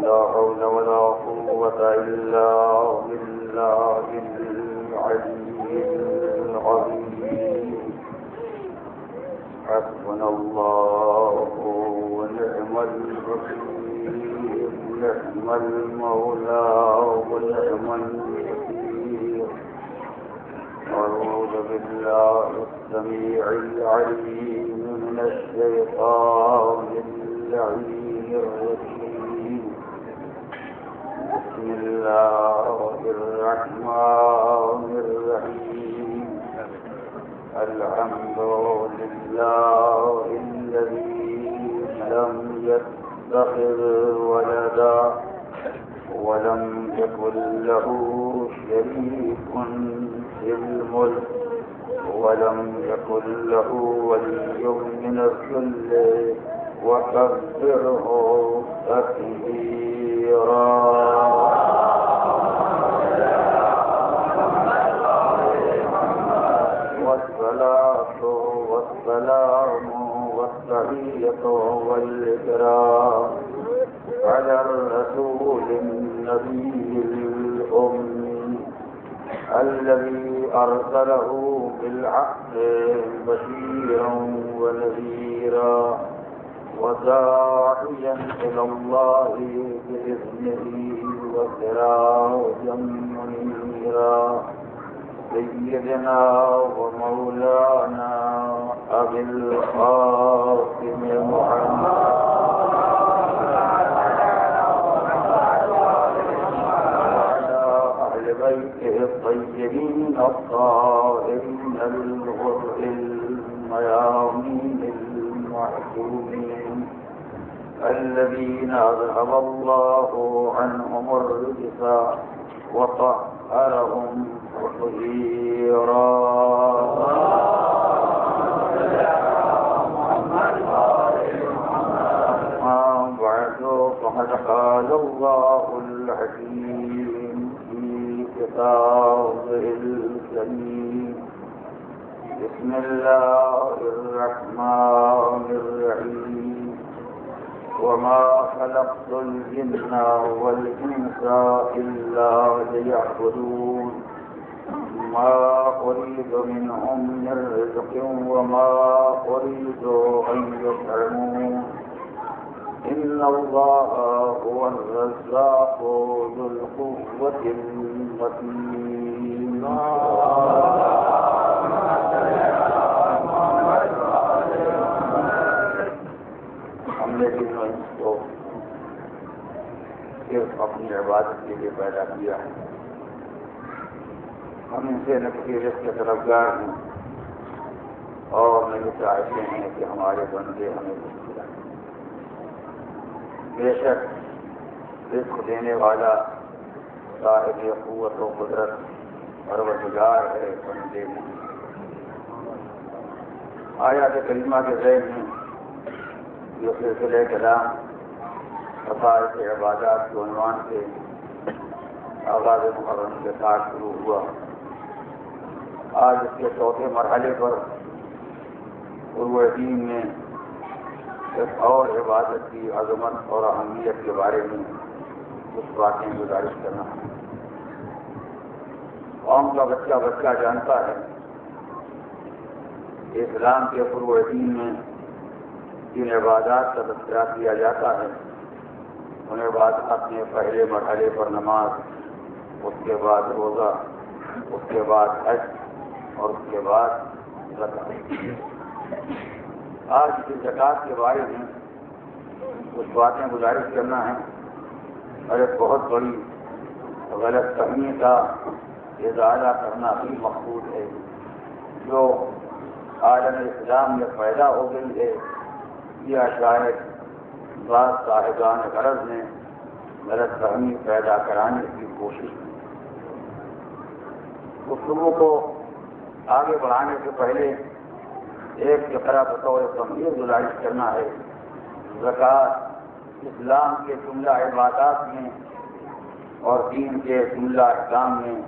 لا حول ولا قوة إلا بالله العلي العظيم. حسبنا الله ونعم الوكيل، نعم المولى ونعم النصير. أعوذ بالله السميع العليم من الشيطان اللعين الرجيم. بسم الله الرحمن الرحيم. الحمد لله الذي لم يتخذ ولدا ولم يكن له شريك في الملك ولم يكن له ولي من الذل وكبره تكبيرا. والصلاة والسلام والتحية والإكرام على الرسول النبي الأمي الذي أرسله بالحق بشيرا ونذيرا وداعيا إلى الله بإذنه وسراجا منيرا. سيدنا ومولانا أبي القاسم محمد بيته الطيبين الطاهرين الغر الميامين المعصومين الذين أذهب الله عنهم الرجس وطهرهم تطهيرا. بعد فقد قال الله الحكيم كتابه الكريم. بسم الله الرحمن الرحيم. وما خلقت الجن والإنس إلا ليعبدون ما أريد منهم من رزق وما أريد أن يطعمون إن الله هو الرزاق ذو القوة المتين. ہم نے جن کو صرف اپنی عبادت کے لیے پیدا کیا ہے، ہم ان سے نہ کسی رزق کے طلبگار ہیں اور نہ یہ چاہتے ہیں کہ ہمارے بندے ہمیں رزق دلائیں۔ بے شک رزق دینے والا صاحب قوت و قدرت پروردگار ہے، بندے نہیں۔ آیات کریمہ کے ذیل میں جو سلسلہ کلام خصائص عبادات کے عنوان سے آغاز محرم کے ساتھ شروع ہوا، آج اس کے چوتھے مرحلے پر عروہ دین میں ایک اور عبادت کی عظمت اور اہمیت کے بارے میں کچھ باتیں گزارش کرنا ہے۔ قوم کا بچہ بچہ جانتا ہے اسلام کے عروہ دین میں جن عبادات کا تذکرہ کیا جاتا ہے ان عبادات میں پہلے مرحلے پر نماز، اس کے بعد روزہ، اس کے بعد حج اور اس کے بعد زکات۔ آج کی زکات کے بارے میں کچھ باتیں گزارش کرنا ہے اور ایک بہت بڑی غلط فہمی کا ازالہ کرنا بھی مقصود ہے جو عالم اسلام میں پیدا ہو گئی ہے، یا شاید بعض صاحبان غرض نے غلط فہمی پیدا کرانے کی کوشش کی۔ گفتگو کو آگے بڑھانے سے پہلے ایک فقرہ بطور تمہید گزارش کرنا ہے۔ زکوٰۃ اسلام کے جملہ عبادات میں اور دین کے جملہ احکام میں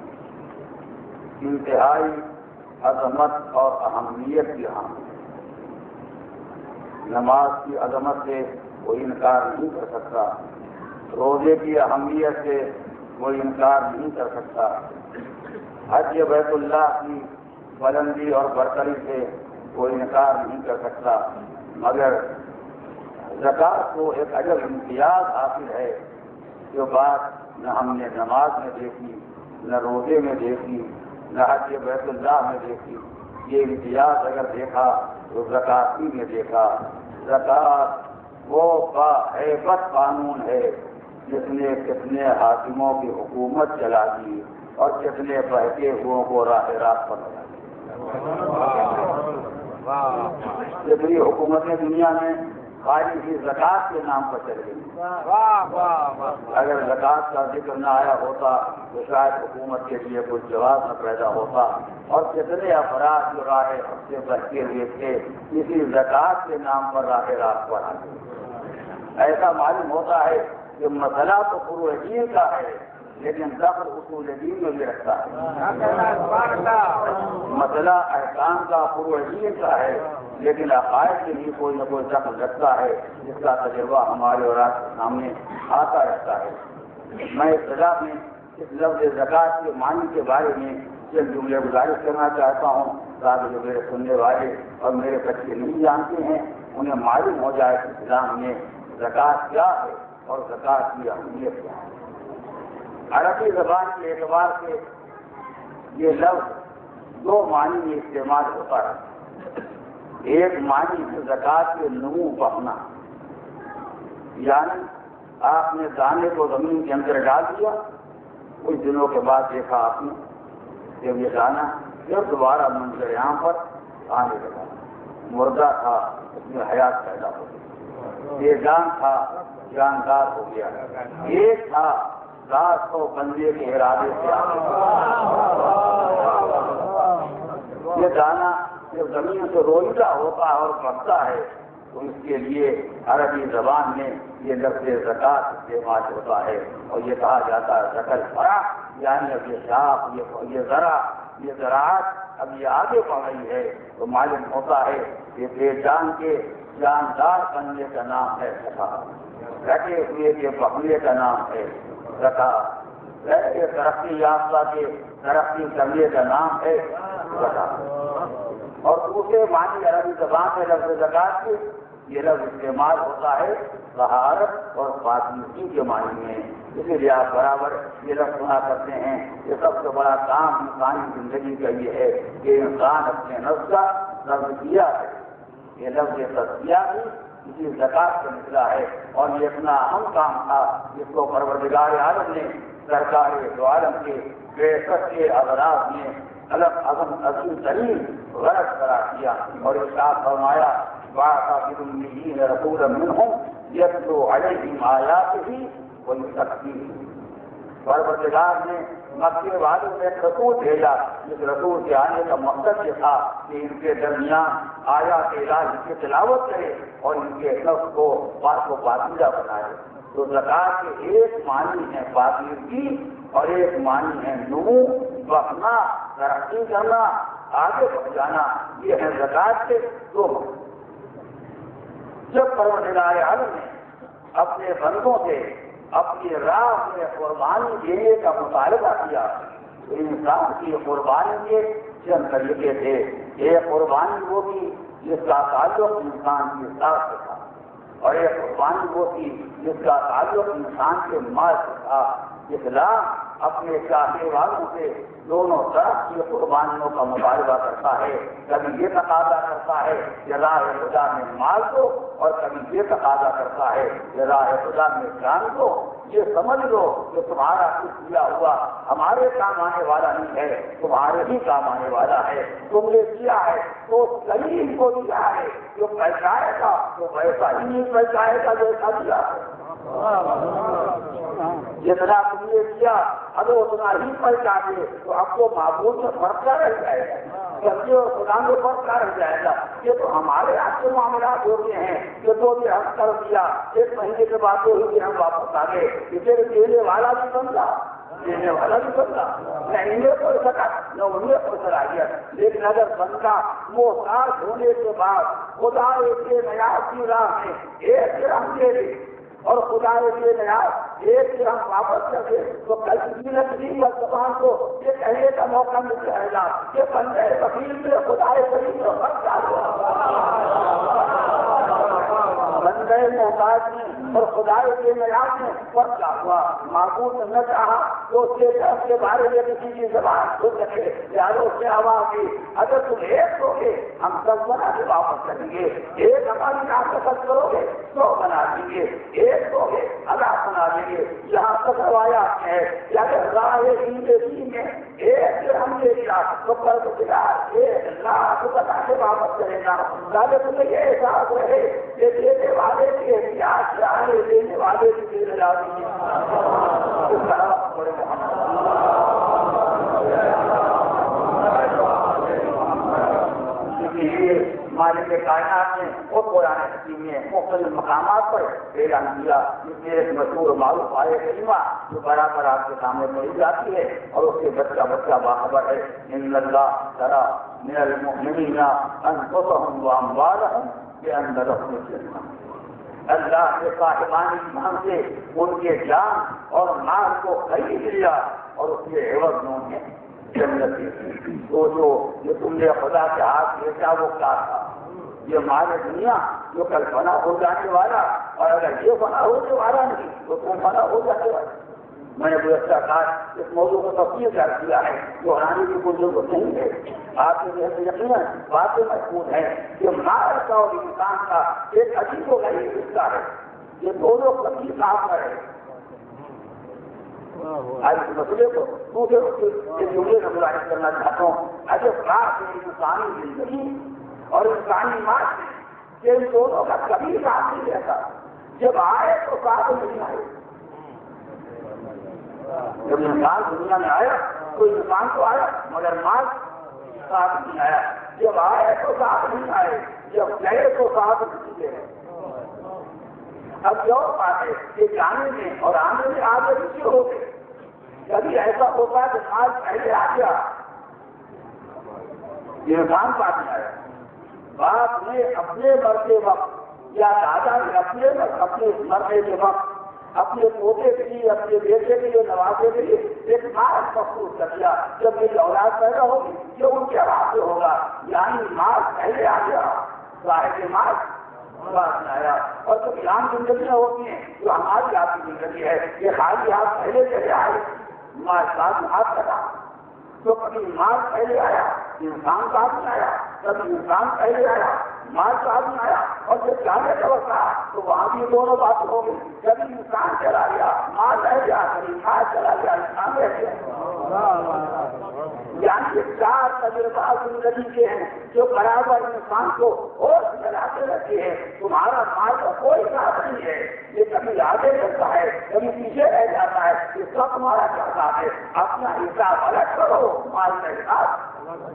انتہائی عظمت اور اہمیت کی حامل ہے۔ نماز کی عظمت سے کوئی انکار نہیں کر سکتا، روزے کی اہمیت سے کوئی انکار نہیں کر سکتا، حج بیت اللہ کی بلندی اور برتری سے کوئی انکار نہیں کر سکتا، مگر زکوٰۃ کو ایک عجب امتیاز حاصل ہے جو بات نہ ہم نے نماز میں دیکھی، نہ روزے میں دیکھی، نہ حج بیت اللہ میں دیکھی۔ یہ امتیاز اگر دیکھا تو زکوٰۃ ہی میں دیکھا۔ زکوٰۃ وہ باہیبت قانون ہے جس نے کتنے حاکموں کی حکومت چلا دی اور کتنے بہتے ہوئوں کو راہ راست پر لگا دی۔ جتنی حکومتیں دنیا میں خالی ہی زکوٰۃ کے نام پر چل گئی۔ اگر زکوٰۃ کا ذکر نہ آیا ہوتا تو شاید حکومت کے لیے کوئی جواز نہ پیدا ہوتا، اور کتنے افراد جو راہ حق سے بچتے ہوئے تھے اسی زکوٰۃ کے نام پر راہ راست پر آ گئے۔ ایسا معلوم ہوتا ہے کہ مسئلہ تو فروع دین کا ہے لیکن دخل اصول دین میں بھی رکھتا ہے۔ مسئلہ احکام کا فروع دین کا ہے لیکن عقائد کے لیے کوئی نہ کوئی دخل رکھتا ہے جس کا تجربہ ہمارے اور آپ کے سامنے آتا رہتا ہے۔ میں ابتدا میں اس لفظ زکوٰۃ کے معنی کے بارے میں چند جملے گزارش کرنا چاہتا ہوں تاکہ جو میرے سننے والے اور میرے بچے نہیں جانتے ہیں انہیں معلوم ہو جائے کہ اسلام میں زکوٰۃ کیا ہے اور زکوٰۃ کی اہمیت کیا ہے۔ عربی زبان کے اعتبار سے یہ لفظ دو معنی میں استعمال ہوتا ہے۔ ایک معنی ہے زکوٰۃ کے نمو بڑھنا، یعنی آپ نے دانے کو زمین کے اندر ڈال دیا، کچھ دنوں کے بعد دیکھا آپ نے جب یہ دانا پھر دوبارہ منظر عام پر آنے لگا، مردہ تھا اس میں حیات پیدا ہو گئی، بے جان تھا جاندار ہو گیا، ایک تھا 700 بندے کے ارادے سے یہ دانا جب زمین سے روئیدہ ہوتا ہے اور بڑھتا ہے تو اس کے لیے عربی زبان میں یہ لفظ زکوٰۃ استعمال ہوتا ہے اور یہ کہا جاتا ہے زکل فرا، یعنی اب یہ شاخ یہ ذرا یہ زراعت اب یہ آگے بڑھ رہی ہے تو معلوم ہوتا ہے کہ بے جان کے جاندار بننے کا نام ہے زکوٰۃ، رٹے ہوئے کے بڑھنے کا نام ہے زکوٰۃ، ایسے ترقی یافتہ کے ترقی کرنے کا نام ہے زکوٰۃ۔ اور دوسرے معنی عربی زبان میں لفظ زکوٰۃ کے یہ لفظ استعمال ہوتا ہے طہارت اور پاکیزگی کے معنی میں، اسی لیے آپ برابر یہ لفظ سنا کرتے ہیں کہ سب سے بڑا کام انسانی زندگی کا یہ ہے کہ انسان اپنے نفس کا تزکیہ ہے۔ یہ لفظ تزکیہ بھی اسی زکوٰۃ سے نکلا ہے اور یہ اتنا اہم کام تھا جس کو پروردگار عالم نے سرکار دو عالم کے بے شک کے اغراض میں عظیم ترین غرض قرار دیا اور ارشاد فرمایا بعث بالأميين رسولا منهم يتلو عليهم آياته ويزكيهم۔ پروردگار نے مکے والوں میں ایک رسول بھیجا جس رسول کے آنے کا مقصد یہ تھا کہ ان کے درمیان آیات الہی کی تلاوت کرے اور ان کے نفس کو پاک و پاکیزہ بنائے۔ تو زکوٰۃ کے ایک معنی ہے پاکیزگی اور ایک معنی ہے نمو، بڑھنا، ترقی کرنا، آگے بڑھ جانا، یہ ہے زکوٰۃ کے دو معنی۔ جب پروردگار عالم نے اپنے بندوں سے اپنی راہ میں قربانی دینے کا مطالبہ کیا تو انسان کی قربانی کے چند طریقے تھے۔ ایک قربانی وہ تھی جس کا تعلق انسان کی ذات سے تھا اور ایک قربانی وہ تھی جس کا تعلق انسان کے مال سے تھا۔ اسلام اپنے چاہنے والوں سے دونوں طرف کی قربانیوں کا مطالبہ کرتا ہے، کبھی یہ تقاضا کرتا ہے کہ راہ خدا میں مال دو اور کبھی یہ تقاضا کرتا ہے کہ راہ خدا میں جان دو۔ یہ سمجھ لو کہ تمہارا کچھ کیا ہوا ہمارے کام آنے والا نہیں ہے، تمہارے ہی کام آنے والا ہے۔ تم نے کیا ہے تو صحیح کو دیا ہے، جو پہنچائے گا تو ویسا ہی نہیں پہنچائے گا جیسا دیا ہے۔ جتنا تم نے کیا اگر اتنا ہی پہنچا دے تو آپ کو معبود میں فرق کیا رہ جائے گا، سبزی اور خدا میں فرق کیا رہ جائے گا۔ یہ تو ہمارے آپ کے معاملات ہوتے ہیں کہ تو بھی ہم کر دیا، ایک مہینے کے بعد تو ہی ہم واپس آ گئے، اسے دینے والا بھی بنتا دینے والا بھی بنتا، نہ انہیں کوئی سکا نہ انہیں کوئی صلاحیت۔ لیکن اگر بندہ محتاج ہونے کے بعد خدا ایک نیا کی راہ میں ایک درہم دے دے اور خدا یہ نیا ایک سے ہم واپس کر کے تو کل کی زبان کو یہ کہنے کا موقع مل جائے گا کہ بندے وکیل میں خدا کریم کو بندے محتاج میں اور خدا کے نیاز میں فرق کیا ہوا. معبود نہ چاہا تو اس کے طرف کے بارے میں کسی کی زبان کھل سکے یاروں سے ہوا کی اگر تم ایک ہو گے ہم 10 بنا کے واپس کریں گے. ایک ہماری ناقص کرو گے 100 بنا دیں گے. ایک ہو گے اللہ بنا دیں گے. یہاں تک روایات ہے کہ اگر راہ زندگی میں ایک سے ہم لے لیا تو پروردگار 1 لاکھ بنا کے واپس کرے گا. تاکہ تمہیں یہ احساس رہے کہ دینے والے کے احتیاط چاہے دینے والے کی دیر لازمی مالک کائنات نے اور قرآن حکیم میں مختلف مقامات پر اعلان کیا. اس میں ایک مشہور معروف آیت کریمہ جو برابر آپ کے سامنے پڑھی جاتی ہے اور اس کے بچہ باخبر ہے. ان اللہ ترى من المؤمنین انفسهم واموالهم بأن لهم الجنہ. اللہ کے صاحبان ایمان سے ان کے جان اور مال کو خرید لیا اور اس کے عوض میں انہیں جنت دی. تو جو یہ تم نے خدا کے ہاتھ بھیجا وہ کیا تھا؟ یہ مال دنیا جو کل فنا ہو جانے والا اور اگر یہ فنا ہونے والا نہیں تو تم فنا ہو جانے والا. میں نے گزشتہ کار اس موضوع کو تفصیل کر دیا ہے جو آنے کی کوئی ضرورت نہیں ہے. آپ کے یقیناً باتیں محفوظ ہیں کہ مال کا اور انسان کا ایک عجیب و غریب رشتہ ہے. یہ دونوں کبھی کام کرے. آج اس مسئلے کو جملے میں ملاحظ کرنا چاہتا ہوں. اگر خاص انسانی زندگی اور انسانی معاشرے کہ ان دونوں کا کبھی ساتھ نہیں رہتا. جب آئے تو ساتھ نہیں آئے. جب انسان دنیا میں آیا تو انسان تو آیا مگر مال ساتھ نہیں آیا. جب آئے تو ساتھ نہیں آئے. جب گئے تو ساتھ نہیں گئے. اب جو بات ہے کہ جانے میں اور آنے میں آگے پیچھے ہو گئے. کبھی ایسا ہوتا ہے کہ مال پہلے آ گیا انسان ساتھ نہیں آیا. باپ نے اپنے مرتے وقت یا دادا نے اپنے مرنے کے وقت اپنے پوتے کے لیے اپنے بیٹے کے لیے نوازے کے لیے ایک مال مخصوص کر دیا. جب میری اولاد پیدا ہوگی جو ان کے واسطے ہوگا یعنی مال پہلے آ گیا صاحب مال بات میں آیا. اور جب عام زندگیاں ہوتی ہیں جو ہماری آپ کی زندگی ہے یہ خالی ہاتھ پہلے چلے آئے مال ساتھ ہاتھ لگا. تو کبھی مال پہلے آیا انسان ساتھ میں آیا. کبھی انسان پہلے آیا مال ساتھ میں آیا. اور جب جانے کا وقت آیا تو وہاں بھی دونوں باتیں ہو گئی. کبھی انسان چلا گیا مال رہ گیا کبھی مال چلا گیا انسان رہ گیا. یعنی 4 تجربات زندگی کے ہیں جو برابر انسان کو ہوش میں لاتے رہتے ہیں. تمہارا مال کا کوئی ساتھ نہیں ہے. یہ کبھی آگے چلتا ہے کبھی پیچھے رہ جاتا ہے. یہ سب تمہارا کیا ساتھ ہے. اپنا حساب الگ کرو مال کا حساب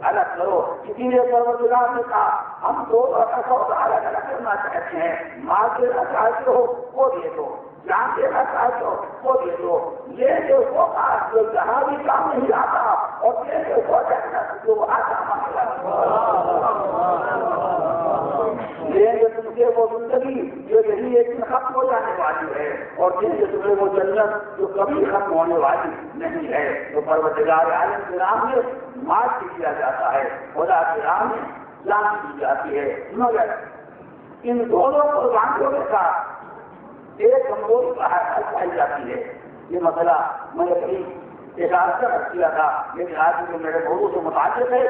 الگ کرو. کسی نے پروردگار نے کہا ہم دونوں کا سودا الگ الگ کرنا چاہتے ہیں. مال دینا چاہتے ہو وہ دے دو. جان دینا چاہتے ہو وہ دے دو. یہ جو جو جہاں بھی کام نہیں آتا اور جو لیں گے تم سے وہ زندگی جو یہی ایک دن ختم ہو جانے والی ہے اور دیں گے تمہیں وہ جنت جو کبھی ختم ہونے والی نہیں ہے. تو پروردگار عالم کے نام میں مال بھی کیا جاتا ہے خدا کے نام میں جان دی جاتی ہے. مگر ان دونوں قربانیوں کے ساتھ ایک کمزوری پائی جاتی ہے. یہ مسئلہ میں اپنی ایک آنسر کیا تھا لیکن آج جو میرے موضوع سے متعلق ہے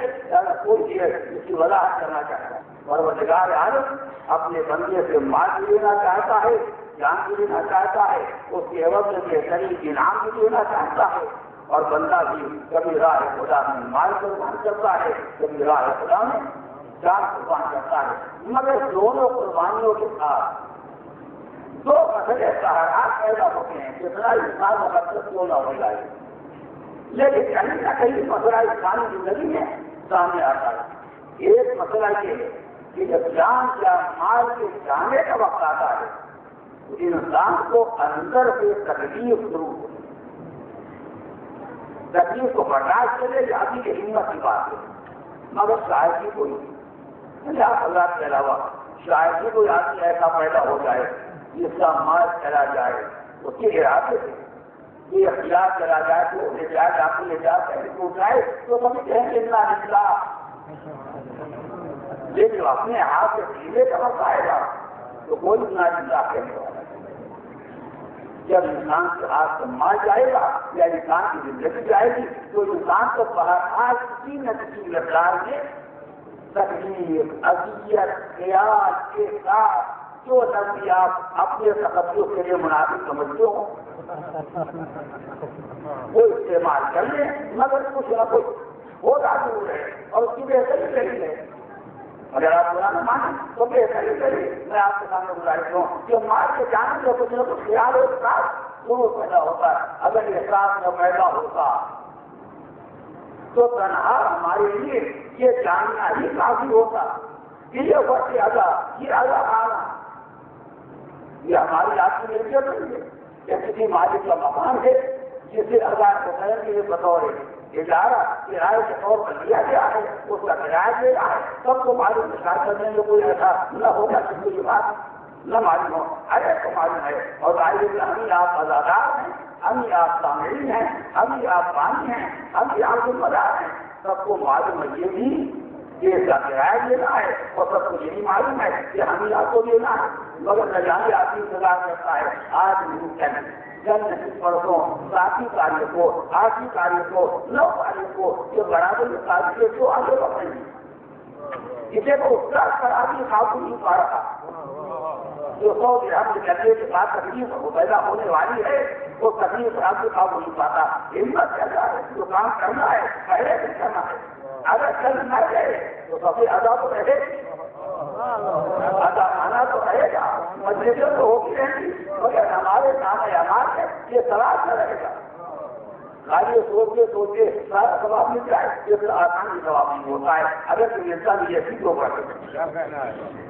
کوئی چیز اس کی وضاحت کرنا چاہتا ہے. پروردگار عالم اپنے بندے سے مال بھی لینا چاہتا ہے جان بھی لینا چاہتا ہے. اس کے عوض میں بہترین انعام بھی لینا چاہتا ہے. اور بندہ بھی کبھی راہ خدا میں مال قربان کرتا ہے کبھی راہ خدا میں جان قربان کرتا ہے. مگر دونوں قربانیوں کے ساتھ 2 مسئلے سہارات پیدا ہوتے ہیں. جتنا انسان مقدس کیوں نہ ہو جائے لیکن کہیں نہ کہیں مسئلہ انسانی زندگی میں سامنے آتا ہے. ایک مسئلہ یہ ہے کہ جب جان یا مال کے جانے کا وقت آتا ہے تو انسان کو اندر سے تکلیف ضرور ہوتی ہے. تکلیف کو برداشت کرے آدمی کی ہمت کی بات ہے. مگر شاید ہی کوئی اللہ کے علاوہ شاید ہی کوئی آدمی ایسا پیدا ہو جائے جس کا مال چلا جائے اس کے ارادے سے یہ اختیار چلا جائے تو لے جائے آپ لے جائے کہیں ٹوٹ جائے تو کبھی کہیں گے نہ نکلا، لیکن اپنے ہاتھ سے سیدھے طرف آئے گا تو کوئی نہ نکلا کہنے والا۔ جب انسان کے ہاتھ سے مال جائے گا یا انسان کی زندگی جائے گی تو انسان کو بہرحال کسی نہ کسی مقدار میں تکلیف، اذیت، خیال کے ساتھ جو نظری آپ اپنے تقدس کے لیے مناسب سمجھتے ہو وہ استعمال کر لیں، مگر کچھ نہ کچھ ہوتا ضرور ہے اور اس کی بہتری صحیح ہے۔ اگر آپ برا نہ مانیں تو بہتری صحیح، میں آپ کے سامنے گزارش ہوں کہ مال کے جانے سے کچھ نہ کچھ خیال اور احساس ضرور پیدا ہوتا ہے۔ اگر احساس نہ پیدا ہوتا تو تنہا ہمارے لیے یہ جاننا ہی کافی ہوتا کہ یہ وقت یہ عذاب آنا یہ ہماری آپ کی ملکیت نہیں ہے، یہ کسی مالک کا مقام ہے جسے اللہ کو خیر کے لیے بطور اجارہ کرائے کے طور پر لیا گیا ہے، اس کا کرایہ دے رہا ہے۔ سب کو معلوم اشار کرنے میں کوئی ایسا نہ ہوگا کہ کوئی بات نہ معلوم ہو، ارے تو معلوم ہے۔ اور آئیے کہ ہم ہی آپ ازادار ہیں، ہم ہی آپ سامعین ہیں، ہم ہی آپ پانی ہیں، ہم ہی آپ ذمہ دار ہیں۔ سب کو معلوم ہے یہ بھی کہ اس کا کرایہ دینا ہے اور سب کو یہی معلوم ہے کہ ہم ہی آپ کو دینا ہے، مگر نہ جانے آپ کی انتظار کرتا ہے آج نہیں جن پرسوں 7 تاریخ کو 8 تاریخ کو 9 تاریخ کو جو برابر تاریخ کو آگے بڑھیں گے اسے کو خرابی قابو نہیں پا رہا، جو 100 درہم کرنے کے بعد تکلیف پیدا ہونے والی ہے وہ تکلیف آپ کو قابو نہیں پاتا۔ ہمت کرنا ہے، جو کام کرنا ہے پہلے سے کرنا ہے، اگر چل نہ رہے تو سب ادا تو رہے، ادا آنا تو رہے گا، مسجدیں تو ہوتی رہیں گی، مگر ہمارے نام اعمال ہے یہ تلاش نہ رہے گا۔ خالی سوچے سارا ثواب مل جائے یہ پھر آسانی ثواب نہیں ہوتا ہے، اگر کوئی انسان نیت ہی کو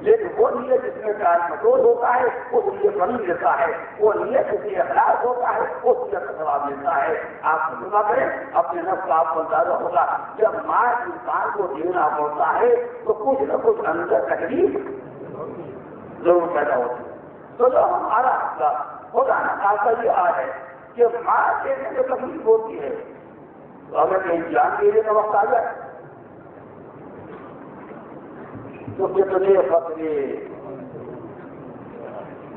لیکن وہ نیت جس میں کار مٹول ہوتا ہے وہ نیت بنی لیتا ہے، وہ نیت جس میں اخلاص ہوتا ہے وہ نیت کا ثواب ملتا ہے۔ آپ تجربہ کریں اپنے نفس کا آپ کو اندازہ ہوگا، جب مال انسان کو دینا پڑتا ہے تو کچھ نہ کچھ اندر تکلیف ضرور پیدا ہوتی ہے۔ تو جو ہمارا خدا نہ خاصا یہ حال ہے کہ مال دینے میں تکلیف ہوتی ہے تو اگر کہیں جان دینے کا وقت آ جائے تو کتنے خطرے،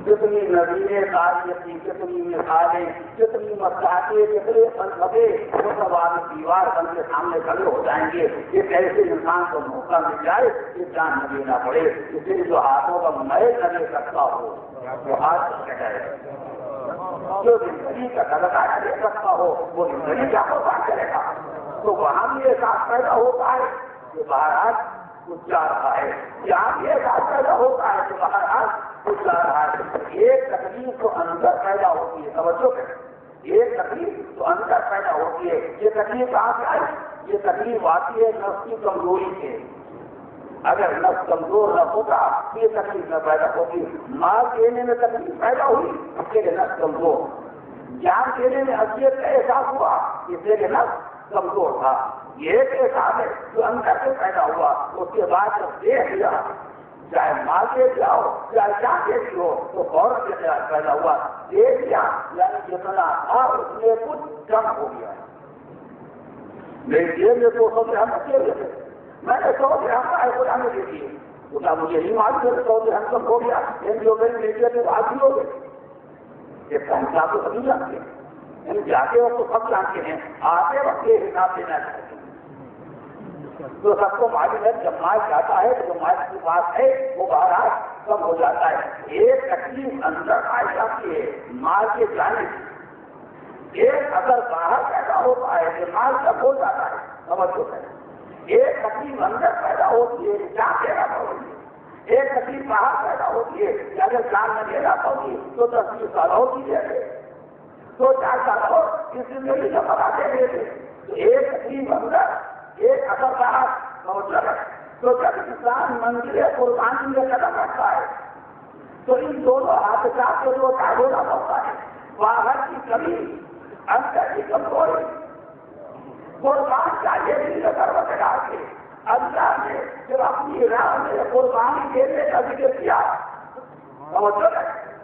کتنی نظیریں تاریخی، کتنی مثالیں، کتنی مساجد، کتنے فلسفے وہ سب آگے دیوار بن کے سامنے کھڑے ہو جائیں گے کہ کیسے انسان کو موقع مل جائے کہ جان نہ دینا پڑے، اس لیے جو ہاتھوں کا میل نہ لے سکتا ہو وہ ہاتھ کٹائے، جو زندگی کا صدقہ نہ دے سکتا ہو وہ زندگی کا قربان کرے گا۔ تو وہاں بھی احساس پیدا ہوتا ہے کہ بہرحال کچھ جا رہا ہے، یہاں بھی احساس پیدا ہوتا ہے کہ بہرحال کچھ جا رہا ہے۔ ایک تکلیف تو اندر پیدا ہوتی ہے، توجہ کریں، ایک تکلیف تو اندر پیدا ہوتی ہے۔ یہ تکلیف کہاں سے آئی؟ یہ تکلیف آتی ہے نفس کی کمزوری سے۔ اگر نفس کمزور نہ ہوتا یہ تکلیف نہ پیدا ہوگی۔ مال دینے میں تکلیف پیدا ہوئی اس لیے نفس کمزور، جان دینے میں اذیت کا احساس ہوا اس لیے نفس کمزور تھا۔ یہ ایک احساس ہے جو اندر سے پیدا ہوا، اس کے بعد جب دیکھ لیا چاہے مال دے دیا ہو چاہے جان دے دی ہو تو فوراً سے پیدا ہوا، دیکھ لیا یعنی جتنا تھا اس میں کچھ کم ہو گیا۔ میری جیب میں 200 درہم رکھے ہوئے تھے، میں نے 100 درہم کا خدا میں دے دیے، خدا مجھے نہیں معلوم ہے 100 درہم کم ہو گیا، جو میری جیب میں آدمی ہو گئے۔ اس کا حساب تو سبھی جانتے ہیں، یعنی جاتے وقت تو سب جانتے ہیں، آتے وقت یہ حساب دینا چاہتے ہیں۔ تو سب کو معلوم ہے جب مال جاتا ہے تو جو مال کے پاس ہے وہ بہرحال کم ہو جاتا ہے۔ ایک تکلیف اندر آئی جاتی ہے مال کے جانے سے، ایک اثر باہر پیدا ہوتا ہے کہ مال کم ہو جاتا ہے، توجہ کریں۔ ایک تکلیف اندر پیدا ہوتی ہے جان دینا پڑتی ہے، ایک تکلیف باہر پیدا ہوتی ہے کہ اگر جان نہ دینا پڑتی تو 10 سال ہوتی ہے، 2-4 سال اور اس زندگی کا پتا دے دیتے۔ تو ایک تکلیف اندر ایک اثر باہر تو جب انسان منزل قربانی میں قدم رکھتا ہے تو ان دونوں حادثات کو جو ہونا پڑتا ہے، باہر کی کمی اندر کی کمزوری، قربان چاہیے دل میں کروٹ ڈال کے اللہ نے جب اپنی راہ میں قربانی دینے کا ذکر کیا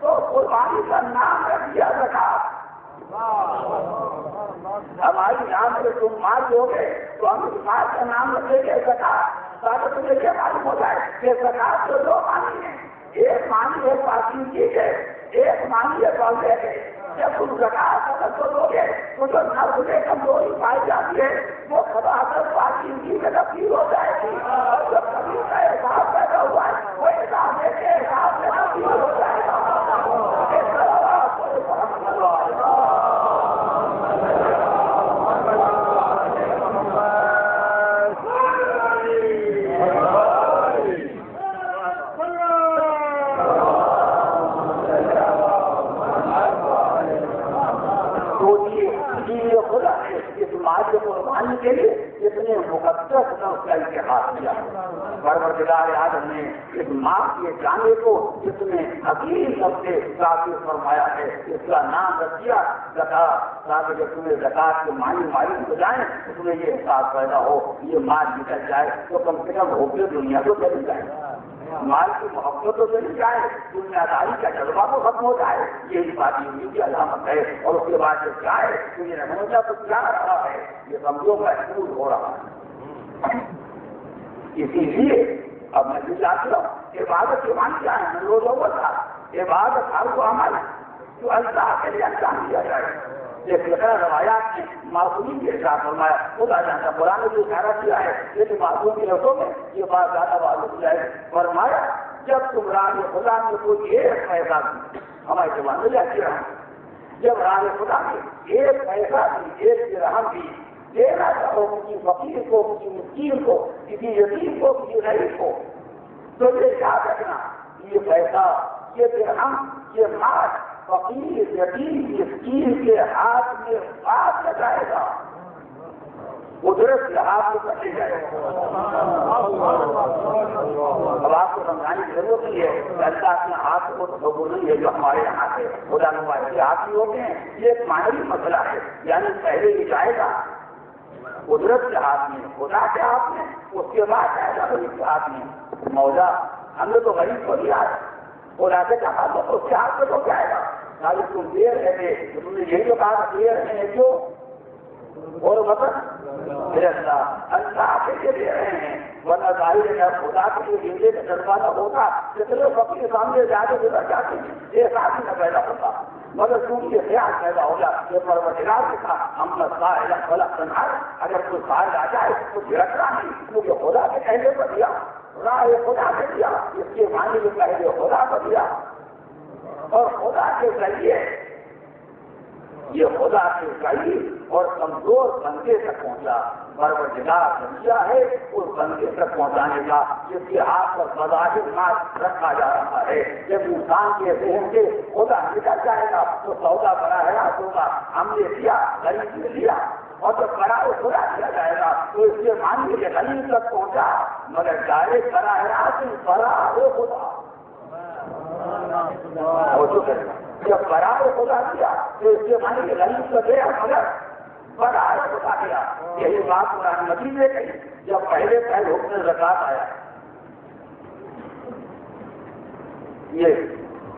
تو قربانی کا نام رکھ دیا زکات۔ ہماری یہاں میں تم مال دو گے تو ہم اس مال کا نام رکھیں گے زکات، تاکہ تمہیں یہ معلوم ہو جائے کہ زکات تو دو معنی ہے، ایک معنی ہے پاکیزگی ہے، ایک معنی ہے توبہ ہے۔ جب تم زکات اگر تو دو گے تو جو نفس میں کمزوری پائی جاتی ہے وہ خدا کر پاکیزگی میں تبدیل ہو جائے گی، اور جب کبھی کا احساس پیدا ہوا ہے وہ احساس ہے کہ احساس میں تبدیل ہو جائے گا۔ قربانی کے لیے اتنے مقدس نے اس کا اتحاد کیا، پروردگار عالم نے اس ماں کے جانے کو اتنے حقیقی سب سے ذاکر فرمایا ہے، اس کا نام رکھ دیا زکات، تاکہ جب تمہیں زکات کے معنی معلوم ہو جائیں اس میں یہ احساس پیدا ہو یہ مال نکل جائے تو کم سے کم ہو کے دنیا کو چلی جائے، مال کی محبت تو چلی جائے، دنیا داری کا جذبہ تو ختم ہو جائے، یہی بات امید کی علامت ہے۔ اور اس کے بعد جب جائے تو یہ رہنما تو کیا رہا ہے یہ سمجھو محفوظ ہو رہا ہے۔ اسی لیے اب میں بھی چاہتا ہوں عبادت کے معنی کیا ہے، روزوں کو تھا عبادت ہر کو عمل جو اللہ کے لیے انجام دیا جائے۔ ایک روایات نے معصومی کے ساتھ فرمایا، خدا جانتا قرآن نے جو اشارہ کیا ہے لیکن معصوم کی لفظوں میں یہ بات زیادہ واضح ہے، فرمایا جب تم راہ خدا میں کوئی ایک پیسہ دی، ہمارے زبان میں جاتی رہا، جب راہ خدا میں ایک پیسہ دی، ایک درہم دی، دینا چاہو کسی فقیر کو، کسی مسکین کو، کسی یتیم کو، کسی غریب کو، تو یہ یاد رکھنا یہ پیسہ، یہ درہم، یہ مال فقیر یتیم مسکین کے ہاتھ میں بات لگائے گا، قدرت کے ہاتھ میں پکڑے جائے گا۔ اب آپ کو سمجھانے کی ضرورت نہیں ہے کہ اللہ اپنے ہاتھ کو تصور نہیں ہے جو ہمارے ہاتھ ہے، خدا نمائش کے ہاتھ بھی ہوتے ہیں، یہ ایک معنوی مسئلہ ہے، یعنی پہلے یہ جائے گا قدرت کے ہاتھ میں، خدا کے ہاتھ میں، اس کے بعد جائے گا غریب کے ہاتھ میں۔ مولا ہم نے تو غریب کو دیا ہے، خدا سے کہا تو اس کے ہاتھ میں تو جائے گا، خالی تم دیر رہے تم نے یہی تو کہا دیر رہے کیوں اور مطلب اللہ کے لیے دے رہے ہیں، ورنہ ظاہر ہے خدا کے لیے دینے کا جذبہ نہ ہوتا جتنے فقیر سامنے جاتے گزر جاتے ہیں یہ ساتھ ہی نہ پیدا ہوتا، مگر چونکہ خیال پیدا ہو جائے یہ پروردگار نے کہا ہم اگر کوئی سائل آ جائے تو جھڑکنا نہیں، کیونکہ خدا کے کہنے پر دیا، راہ خدا سے دیا، اس کے معنی میں پہلے خدا کو دیا، اور خدا کے ذریعے یہ خدا کے قریب اور کمزور بندے تک پہنچا، پروردگار ذریعہ ہے اس بندے تک پہنچانے کا جس کے ہاتھ پر بظاہر مال رکھا جا رہا ہے۔ جب انسان کے ذہن سے خدا نکل جائے گا تو سودا براہ راست ہوگا، ہم نے دیا غریب نے لیا، اور جب براہ خدا دیا جائے گا تو اس کے معنی کے غریب تک پہنچا، مگر ڈائریکٹ براہ راست براہ خدا کرے گا۔ جب براہ خدا دیا تو اس کے معنی کے غریب کو دیا، مگر براہ خدا دیا۔ یہی بات قرآن مجید نے کہی جب پہلے حکم زکات آیا، یہ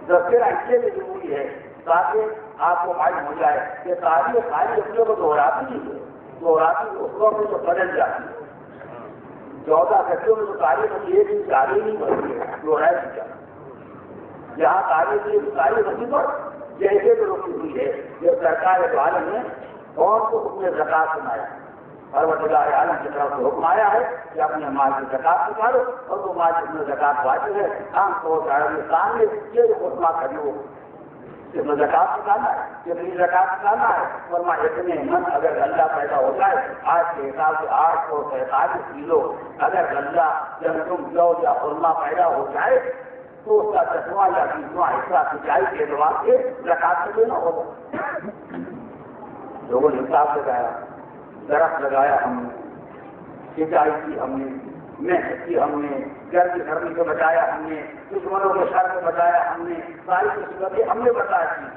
تذکرہ اس لیے بھی ضروری ہے تاکہ آپ کو معلوم ہو جائے کہ تاریخ ساری اپنے کو دوہراتی اس وقت میں جو بدل جاتی ہے، 14 گھنٹوں میں تو تاریخ ایک ہی جاری نہیں بنتی ہے، دوہرائی نہیں جاتی، جہاں تاریخ ہوتی پر جیسے بھی روکی ہوئی ہے۔ یہ سرکار عالم نے کون کو حکم زکات سنایا، پروردگار عالم کی طرف سے حکم آیا ہے کہ اپنے مال کی زکات نکالو، اور وہ مال جس میں زکات واجب ہے عام طور پر ہندوستان میں یہ حکمہ کر لو، جس میں زکات نکالنا ہے، جتنی زکات نکالنا ہے، ورنہ اتنے من اگر غلہ پیدا ہو جائے آج کے حساب سے 843 کلو اگر غلہ گندم جو یا خرما پیدا ہو جائے تو اس کا 10واں یا 20واں حصہ سینچائی کے اعتبار سے زکات سے دینا ہوگا۔ لوگوں نے حساب لگایا، درخت لگایا ہم نے، سینچائی کی ہم نے، محنت کی ہم نے، گھر کی گرمی کو بچایا ہم نے، دشمنوں کے شر کو بچایا ہم نے، ساری مصیبتیں ہم نے بچائی تھی،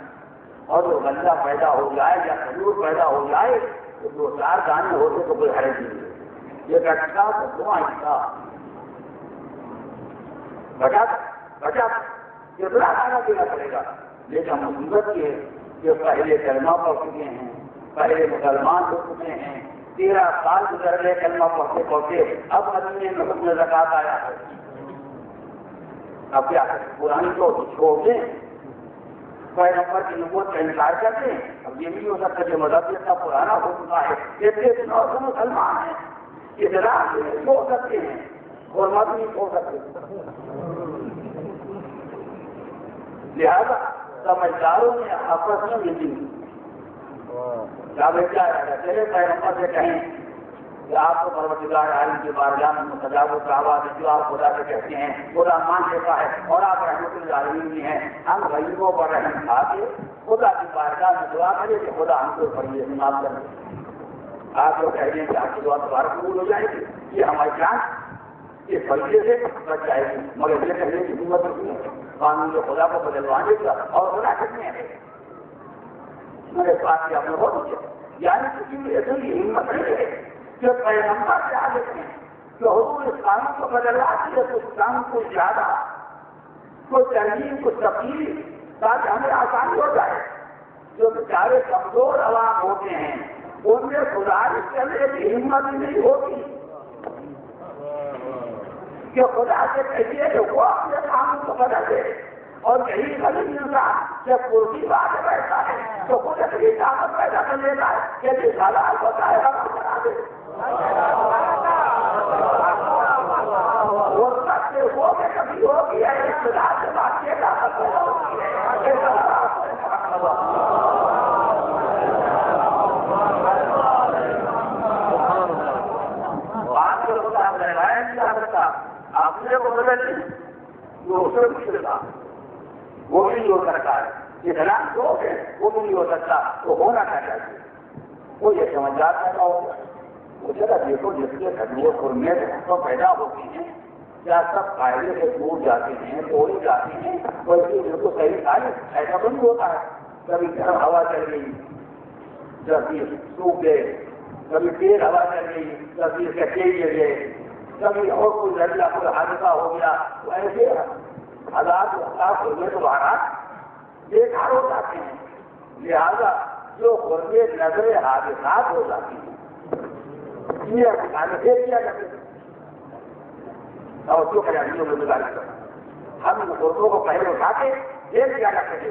اور جو غلہ پیدا ہو جائے یا کھجور پیدا ہو جائے تو 2-4 دانے ہوتے تو کوئی حرج نہیں ہے، یہ گٹکا تو 2 حصہ بچا کتنا کھانا دینا پڑے گا، لیکن مصیبت یہ کہ پہلے کلمہ پڑھ چکے ہیں، پہلے مسلمان ہو چکے ہیں، 13 سال گزر گئے کلمہ پڑھتے پڑھتے، اب مدینے میں حکم زکات آیا ہے، اب کیا کریں؟ پرانی تو چھوڑ دیں، پیغمبر کی نبوت کا انکار کرتے ہیں؟ اب یہ بھی ہو سکتا ہے کہ مذہب اتنا پرانا ہو چکا ہے، اتنے مسلمان ہیں اتنا چھوڑ سکتے ہیں اور مت نہیں چھوڑ سکتے، لہذا سمجھداروں نے آپس میں میٹنگ چلے پیغمبر سے کہیں کہ آپ کو پروردگار عالم کی بارگاہ میں متجاوز دعویٰ ہے جو آپ خدا سے کہتے ہیں خدا مان لیتا ہے اور آپ رحمت للعالمین بھی ہیں، ہم غریبوں پر رحم کھا کے خدا کی بارگاہ میں دعا کریں کہ خدا ہم کو پر یہ معاف کر دیں۔ آپ لوگ کہہ دیں کہ آپ کی دعا دوبارہ قبول ہو جائے گی، یہ ہماری جان اس فریضے سے بچ جائے گی، مگر یہ کہنے کی ہمت نہیں ہے قانون جو خدا کو بدلوانے کا اور خدا کتنے ہیں میرے پاس یہ اپنے بہت اچھا، یعنی کسی بھی ایسی ہمت نہیں ہے کہ پیغمبر سے آ دیتے ہیں کہ حضور اس قانون کو بدلوا دیے کچھ کام کچھ زیادہ کچھ ترمیم کچھ تبدیلی تاکہ ہمیں آسانی ہو جائے۔ جو بیچارے کمزور عوام ہوتے ہیں ان میں خدا اس کے لیے بھی ہمت نہیں ہوتی کہ خدا سے کہیے کہ وہ اپنے قانون کو بدل دے، اور یہی غریب انسان جب کرسی بات بیٹھتا ہے تو خود اپنی طاقت پیدا کر لیتا ہے کہ جس حالات بتائے گا بنا دے، وہ سب سے وہ کہ کبھی ہوگی ہے اقتدار سے بات یہ طاقت پیدا ہوتی ہے۔ بات کو خدا بنائے نہیں آ سکتا، اپنے کو بدل نہیں وہ اسے مشکل تھا، وہ بھی نہیں ہو سکتا ہے، اتنا لوگ ہے وہ بھی نہیں ہو سکتا، وہ ہونا کیا چاہیے؟ وہ یہ سمجھدار پیدا ہو گیا، وہ جگہ دیکھو جس کے گھٹنے خرمے تو پیدا ہوتی ہیں کیا سب قاعدے سے ٹوٹ جاتے ہیں توڑی جاتی ہیں، بلکہ بالکل صحیح خالی ایسا تو نہیں ہوتا ہے، کبھی گرم ہوا چل گئی کبھی سوکھ گئے، کبھی تیز ہوا چل گئی کبھی کچے گر گئے، کبھی اور کوئی لڑکا کوئی حادثہ ہو گیا، تو ایسے حالات ہوئے تو حالات بیکار ہو جاتے ہیں، لہذا جو خرمے نظر حادثات ہو جاتی ہیں یہ پھیر کیا کرتے ہیں اور جو خیالیوں میں گزارش کرنا، ہم ان خرموں کو پہلے اٹھا کے پھیر کیا کرتے تھے،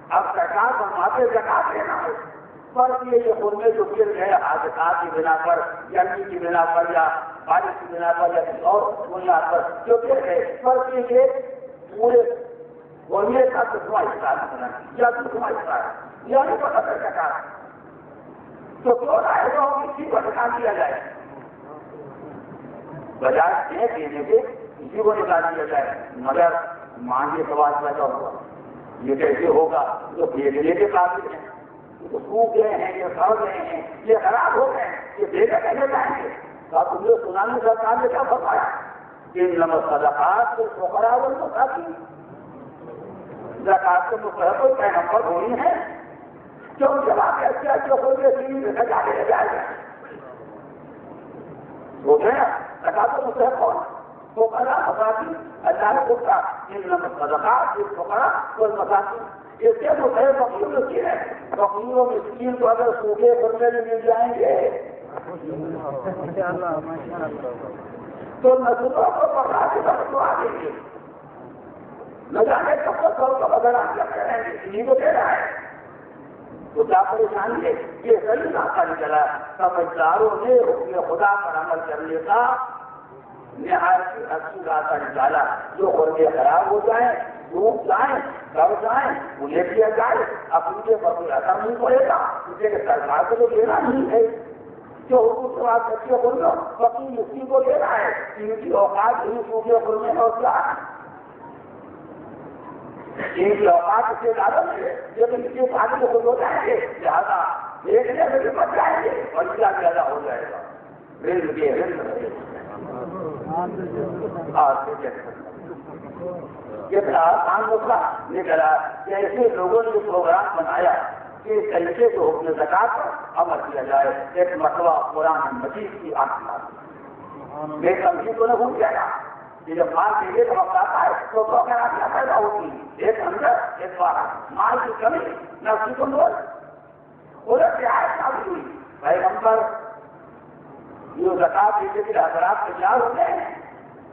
اب سرکار فرماتے زکات لینا ہے، پر یہ خرمے جو گر گئے حادثات کی بنا پر، گرمی کی بنا پر یا بارش کی بنا پر یا کسی اور بنیاد پر جو گر گئے، پر یہ پورے خرمے کا دسواں حصہ ہے یا دوسواں حصہ ہے یا نہیں پتا کر سکا، تو کیوں رائے گا کسی کو نکال دیا جائے، بجائے دینے کے کسی کو نکال دیا جائے، مگر مانگے سوال پیدا ہوا یہ کیسے ہوگا جو بھیجنے کے قابل ہیں، تو سوکھ گئے ہیں یہ سڑ گئے ہیں یہ خراب ہو گئے ہیں، یہ بھیجے کیسے جائیں گے؟ آپ مجھے سنانے سرکار نے کیا فرمایا کہ صدقات کے فقراء والمساکین، زکات کے مستحق پیغمبر ہوئی ہے کیوں جواب ایسے جو کوئی دین میں سجا کے لے جائے گا، سوچے نا زکات کے مستحق ہونا فقراء مساکین، اللہ نے پوچھا انما الصدقات للفقراء والمساکین، اس کے مستحق فقیر مسکین ہے، فقیر و مسکین کو اگر سوکھے خرمے میں مل جائیں گے تو نسلوں کو پکڑا کے بچوا دیں گے، نہ جانے کب تک سو کا بدلا کریں گے، انہیں کو دے رہا ہے، تو کیا پریشانی ہے؟ یہ صحیح راستہ نکلا، سمجھداروں نے حکم خدا پر عمل کرنے کا نہایت اچھی راستہ نکالا، جو خرمے خراب ہو جائیں ڈوب جائیں گڑ جائیں انہیں دیا جائے، اپنی کے بغیر اثر نہیں پڑے گا، اسے سرکار کو تو دینا نہیں ہے، جو حکومت سے بات کرتی ہے بولو فقیر مسکین کو دے رہا ہے، ان کی اوقات ہی سوکھے خرمے اور کیا ان کی اوقات سے زیادہ ہے، لیکن اس کے بعد میں خود ہو جائیں گے، لہٰذا دیکھنے میں بھی بچ جائیں گے اور کیا زیادہ ہو جائے گا، ریل کے ریل کتنا آسان مسئلہ نکلا کہ ایسے لوگوں نے پروگرام بنایا کہ اس طریقے سے حکم زکات پر عمل کیا جائے، ایک مرتبہ قرآن مجید کی آسمان میں تمجید کو نہ بھول جائے گا کہ جب مال دینے کا وقت آتا ہے تو کیا پیدا ہوتی ہے، ایک اندر ایک دوارا مال کی کمی نفسی کنٹرول قدرت کی آیت نازل ہوئی پیغمبر یہ زکات دیتے کہ حضرات تیار ہوتے ہیں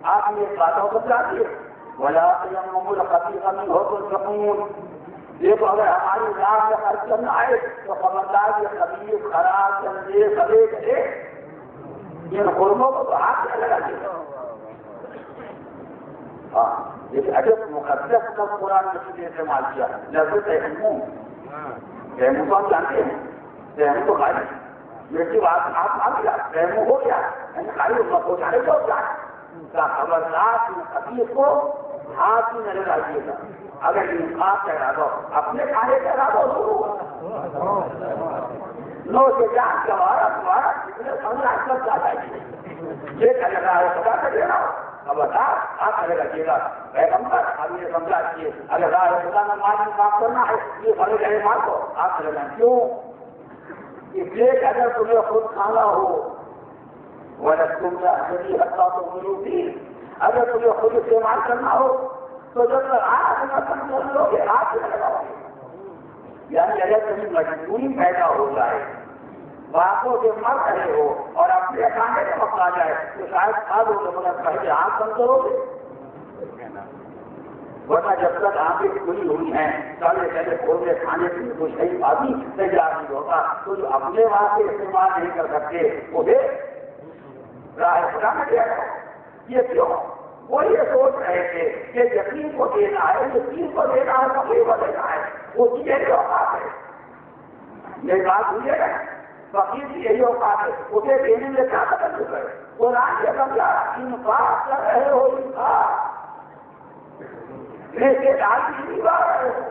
آپ نے اس باتوں کو بتلاتی ہے ولا تیمموا الخبیث منہ تنفقون دیکھو اگر ہماری راہ میں خرچ کرنا ہے تو خبردار یہ خبیث خراب گندے سبے کرے ان حرموں کو تو ہاتھ سے لگا دے ہاں لیکن اگر مقدس کا قرآن کسی نے استعمال کیا لفظ تیمم تیمم کو ہم جانتے ہیں تیمم تو خالی میری بات آپ مان لیا تیمم ہو گیا خالی امت کو جانے کو کیا خبردار خبیث کو ہاتھ میں نہ لگائیے گا اگر انصاف کا ارادہ اپنے کھانے کا ارادہ ضرور نو سے جان کے ہمارا کتنے سمجھا کر جاتا ہے یہ کرے گا پتا کر دینا خبردار آپ کرے گا جیے گا پیغمبر اب یہ سمجھا دیے اگر خدا نے مال میں کام کرنا ہے یہ کرے گا مال کو آپ کرے گا کیوں اس لیے کہ اگر تمہیں خود کھانا ہو وہ تم حتا تو ملوگی اگر تمہیں خود استعمال کرنا ہو تو جب تک آپ نہ سمجھ لو گے آپ سے لگاؤ گے یعنی اگر تمہیں مجبوری پیدا ہو جائے باتوں سے مر رہے ہو اور اپنے کھانے کا وقت آ جائے تو شاید کھا دو گے مگر پہلے آپ بند کرو گے ورنہ جب تک آنکھیں کھلی ہوئی ہیں چلے چلے کھولے کھانے کی کچھ صحیح آدمی تیار نہیں ہوتا تو جو اپنے وہاں سے استعمال نہیں کر سکتے انہیں راہ خدا میں دیا گیا یہ کیوں وہ یہ سوچ رہے تھے کہ یقین کو دینا ہے یقین کو دینا ہے فقیر کو دینا ہے وہ چیزیں جو اوقات ہے یہ بات بھولے گا فقیر کی یہی اوقات ہے اسے دینے میں کیا قدر چکے گئے قرآن یہ سمجھا انفاق کر رہے ہو انفاق رشتے دار کی نہیں بات رہے ہو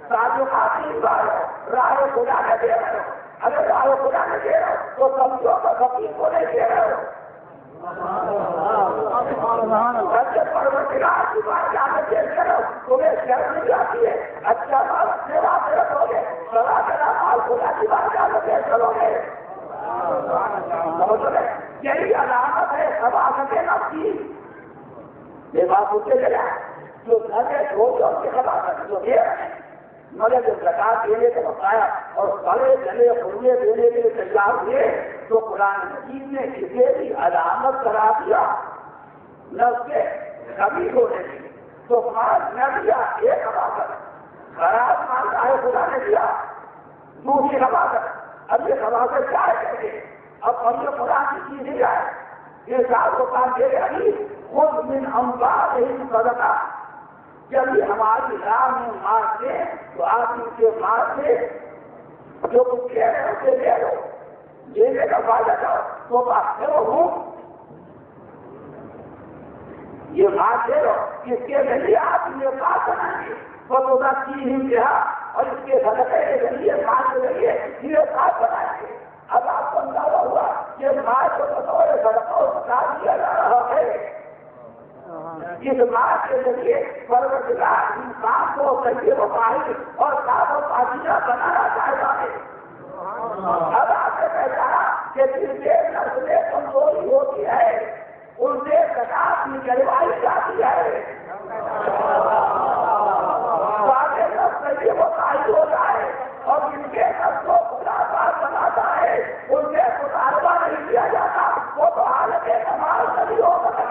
تعلقات کی نہیں بات رہے راہ خدا نہ دے رہے ہو اگر راہ خدا نہ دے رہے ہو تو سمجھو کہ فقیر کو نہیں دے رہے ہو تمہیں شرم نہیں آتی ہے اچھا مال اپنے بات رکھو گے سلا کرا مال خدا کی بات چلو گے یہی علامت ہے خباست نفسی یہ بات پوچھے گیا جو گھر میں چھوٹے کی خباست جو دے رہے ہیں مگر جب زکات دینے کو بتایا اور بڑے جلے خرمے دینے کے لیے تیار ہوئے تو قرآن مجید نے اسے بھی علامت کرا دیا نفس کے کبھی ہونے کی تو مال نہ دیا ایک حفاظت خراب مال چاہے خدا نے دیا دوسری حفاظت اب یہ حفاظت کیا ہے اب ہم یہ قرآن کی چیز نہیں آئے یہ سال کو کام دے رہی خود من اموالہم صدقہ جب یہ ہماری راہ میں مار دیں تو آپ ان کے مار سے جو کچھ کہہ رہے ہیں اسے لے لو دینے کا فائدہ جاؤ تو بات کرو ہوں یہ بات دے لو اس کے ذریعے آپ یہ بات بنائیں گے تو کی ہی کہا اور اس کے صدقے کے ذریعے بات کے ذریعے یہ بات بنائیں گے اب آپ کو اندازہ ہوا کہ بات کو بطور صدقہ بتا دیا جا رہا ہے اس بات کے ذریعے پروردگار انسان کو طیب و طاہر اور صاف و پاکیزہ بنانا چاہتا ہے اب آپ نے پہچانا کہ جن کے نسلیں کمزوری ہوتی ہے ان سے زکات نکلوائی جاتی ہے طیب و طاہر ہو جائے اور جن کے نسل کو خدا پاک بناتا ہے ان سے مطالبہ نہیں کیا جاتا وہ تو حالت کمال نہیں ہو سکتا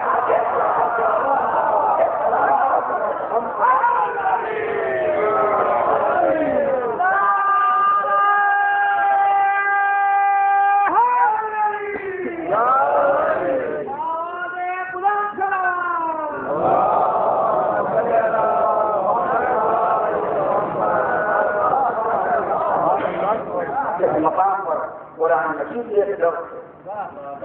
مقام پر قرآن مجید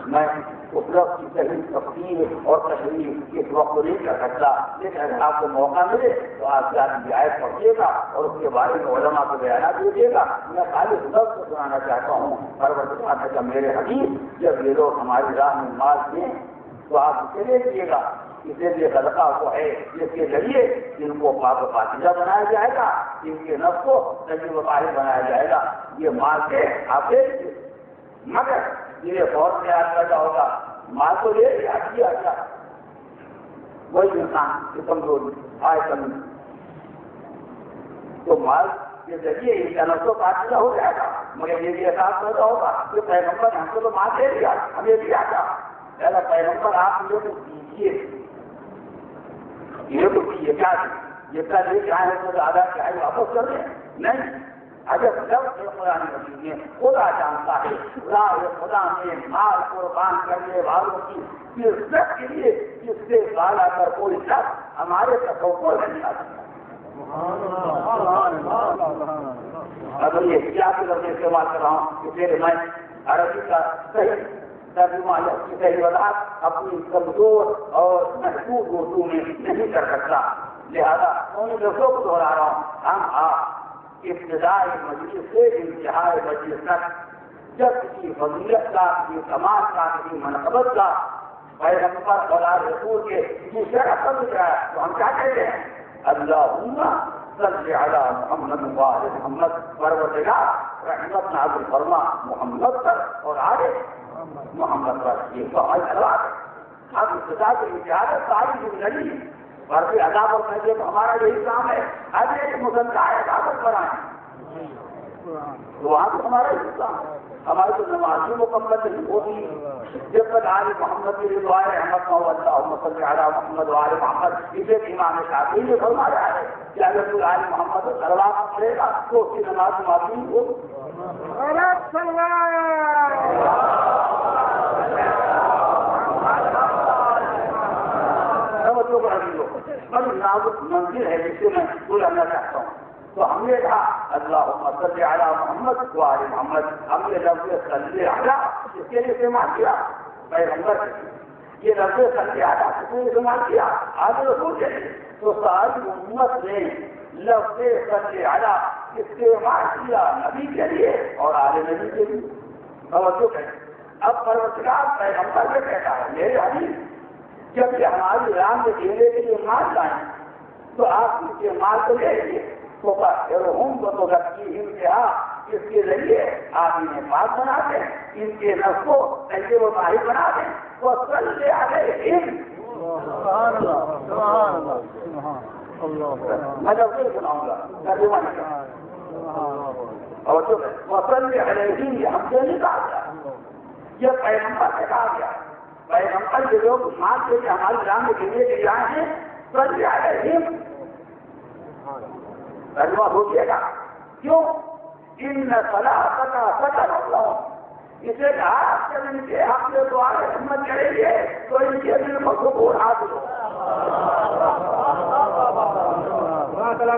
میں اس لفظ کی صحیح تفصیل اور تشریح اس وقت نہیں کر سکتا لیکن اگر آپ کو موقع ملے تو آپ کی آیت پڑھیے گا اور اس کے بارے میں علماء کو بیانات دیجیے گا میں خالی لفظ کو سنانا چاہتا ہوں پروردگار کا میرے حبیب جب یہ لوگ ہماری راہ میں مال دیں تو آپ اسے لے لیجیے گا اسے لیے صدقہ کو ہے جس کے ذریعے ان کو پاک و پاکیزہ بنایا جائے گا ان کے نفس کو طیب و طاہر بنایا جائے گا یہ مال سے آپ لے لیجیے مگر یہ بہت خیال پیدا ہوگا مال کو لے لیا کیا کیا وہی انسان کی کمزوری آئے کمی تو مال کے ذریعے ان کا نفس و فاصلہ ہو جائے گا، مگر یہ بھی احساس پیدا ہوگا کہ پیغمبر نے ہم کو تو مال دے دیا، ہمیں دیا تھا، پیغمبر آپ یہ تو کیجیے، یہ تو کیجیے، کیا جتنا دے چاہے تو زیادہ چاہے واپس کر دیں، نہیں، اگر جب قرآن مجید میں خدا جانتا ہے خدا نے مال قربان کرنے والوں کی عزت کے لیے جس سے بالا کر کوئی شخص ہمارے تصور میں نہیں آ سکتا۔ اگر یہ کیا لفظ استعمال کر رہا ہوں کہ پھر میں عربی کا صحیح ترجمہ یا صحیح وضاحت اپنی کمزور اور محدود اردو میں نہیں کر سکتا، لہذا ان لفظوں کو دہرا رہا ہوں۔ ہم آپ ابتدائی مجلس سے انتہائی مجلس تک جب کسی فضیلت کا، کسی کمال کا، کسی منقبت کا پیغمبر اور رسول کے کسی شرح پر دکھ رہا ہے تو ہم کیا کہتے ہیں؟ اللہم صلی علی محمد وآل محمد، پروردگار رحمت نازل فرما محمد پر اور آل محمد پر۔ یہ بہت سوال ہے۔ اب ابتدا سے انتہائی ساری زندگی برقی عذاب اور پیسے تو ہمارا یہی کام ہے، ہر ایک مسلمان عذابت پر آئیں تو وہاں تو ہمارا یہی کام ہے۔ ہماری تو نمازی مکمل نہیں ہوتی جب تک آل محمد کی دعائے رحمت ہو، اللہم صلی علی محمد وآل محمد۔ اسے امام شافعی نے فرمایا ہے کہ اگر کوئی آل محمد صلوات پڑھے گا تو اس کی نماز معصوم ہو۔ بڑی نازک منزل ہے جسے میں بلانا چاہتا ہوں، تو ہم نے کہا اللہم صلی علی محمد وآل محمد، ہم نے لفظ صلی علی اس کے لیے استعمال کیا، پیغمبر یہ لفظ صلی علی اس نے استعمال کیا آج رسول کے لیے، تو ساری امت نے لفظ صلی علی استعمال کیا نبی کے لیے اور آل نبی کے لیے۔ توجہ کریں، اب پروردگار پیغمبر سے کہتا ہے میرے حبیب جب یہ ہماری رام میں دینے کے لیے مال لائیں تو آپ ان کے مال کو لے لیجیے تو تو رکھی انتہا، اس کے ذریعے آپ انہیں پاک بنا دیں، ان کے نفس کو ایسے وہ باہر بنا دیں تو صلی علیہم۔ میں جب پھر سناؤں گا ترجمہ اور جو وصلی علیہم یہ ہم سے نہیں کہا گیا، یہ پیغمبر سے کہا گیا۔ پیغمبر کے لوگ مال سے ہماری جان میں گرنے کے لیے آئے ہیں، صلی علیہم ترجمہ ہوگیے گا، کیوں؟ ان صلاحت کا سطر اللہ، اسے کہا جب ان کے حق سے دعا رحمت کریں گے تو ان کے دل کو سکون حاصل ہو۔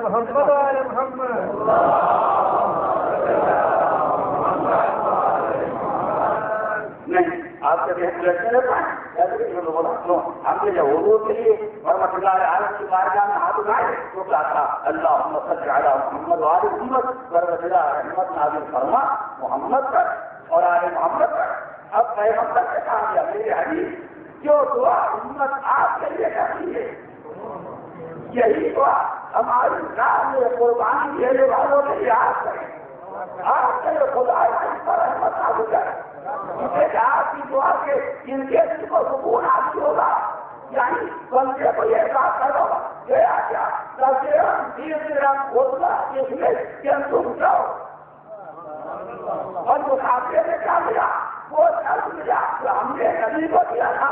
محمد وآل محمد۔ نہیں آپ کے ہم نے جب وضو کے لیے رحمت اللہ عالم کی بارگاہ میں ہاتھ اٹھائے تو کہا تھا اللہم صلی علی محمد وآل محمد، پروردگار رحمت نازل فرما محمد پر اور آل محمد پر۔ اب پیغمبر سے کہا گیا میرے حبیب جو دعا امت آپ کے لیے کرتی ہے یہی دعا ہماری راہ میں قربانی دینے والوں کے لیے آپ کریں، آپ کے خدا پر رحمت نازل کریں، اسے آپ کی دعا کے ان کے دل کو سکون حاصل ہوگا۔ یعنی بندے کو یہ بات کرو گیا کیا ہوتا اس میں کہ تم جاؤ اور مسافر نے کیا ملا وہ درد ملا جو ہم نے نبی کو دیا تھا۔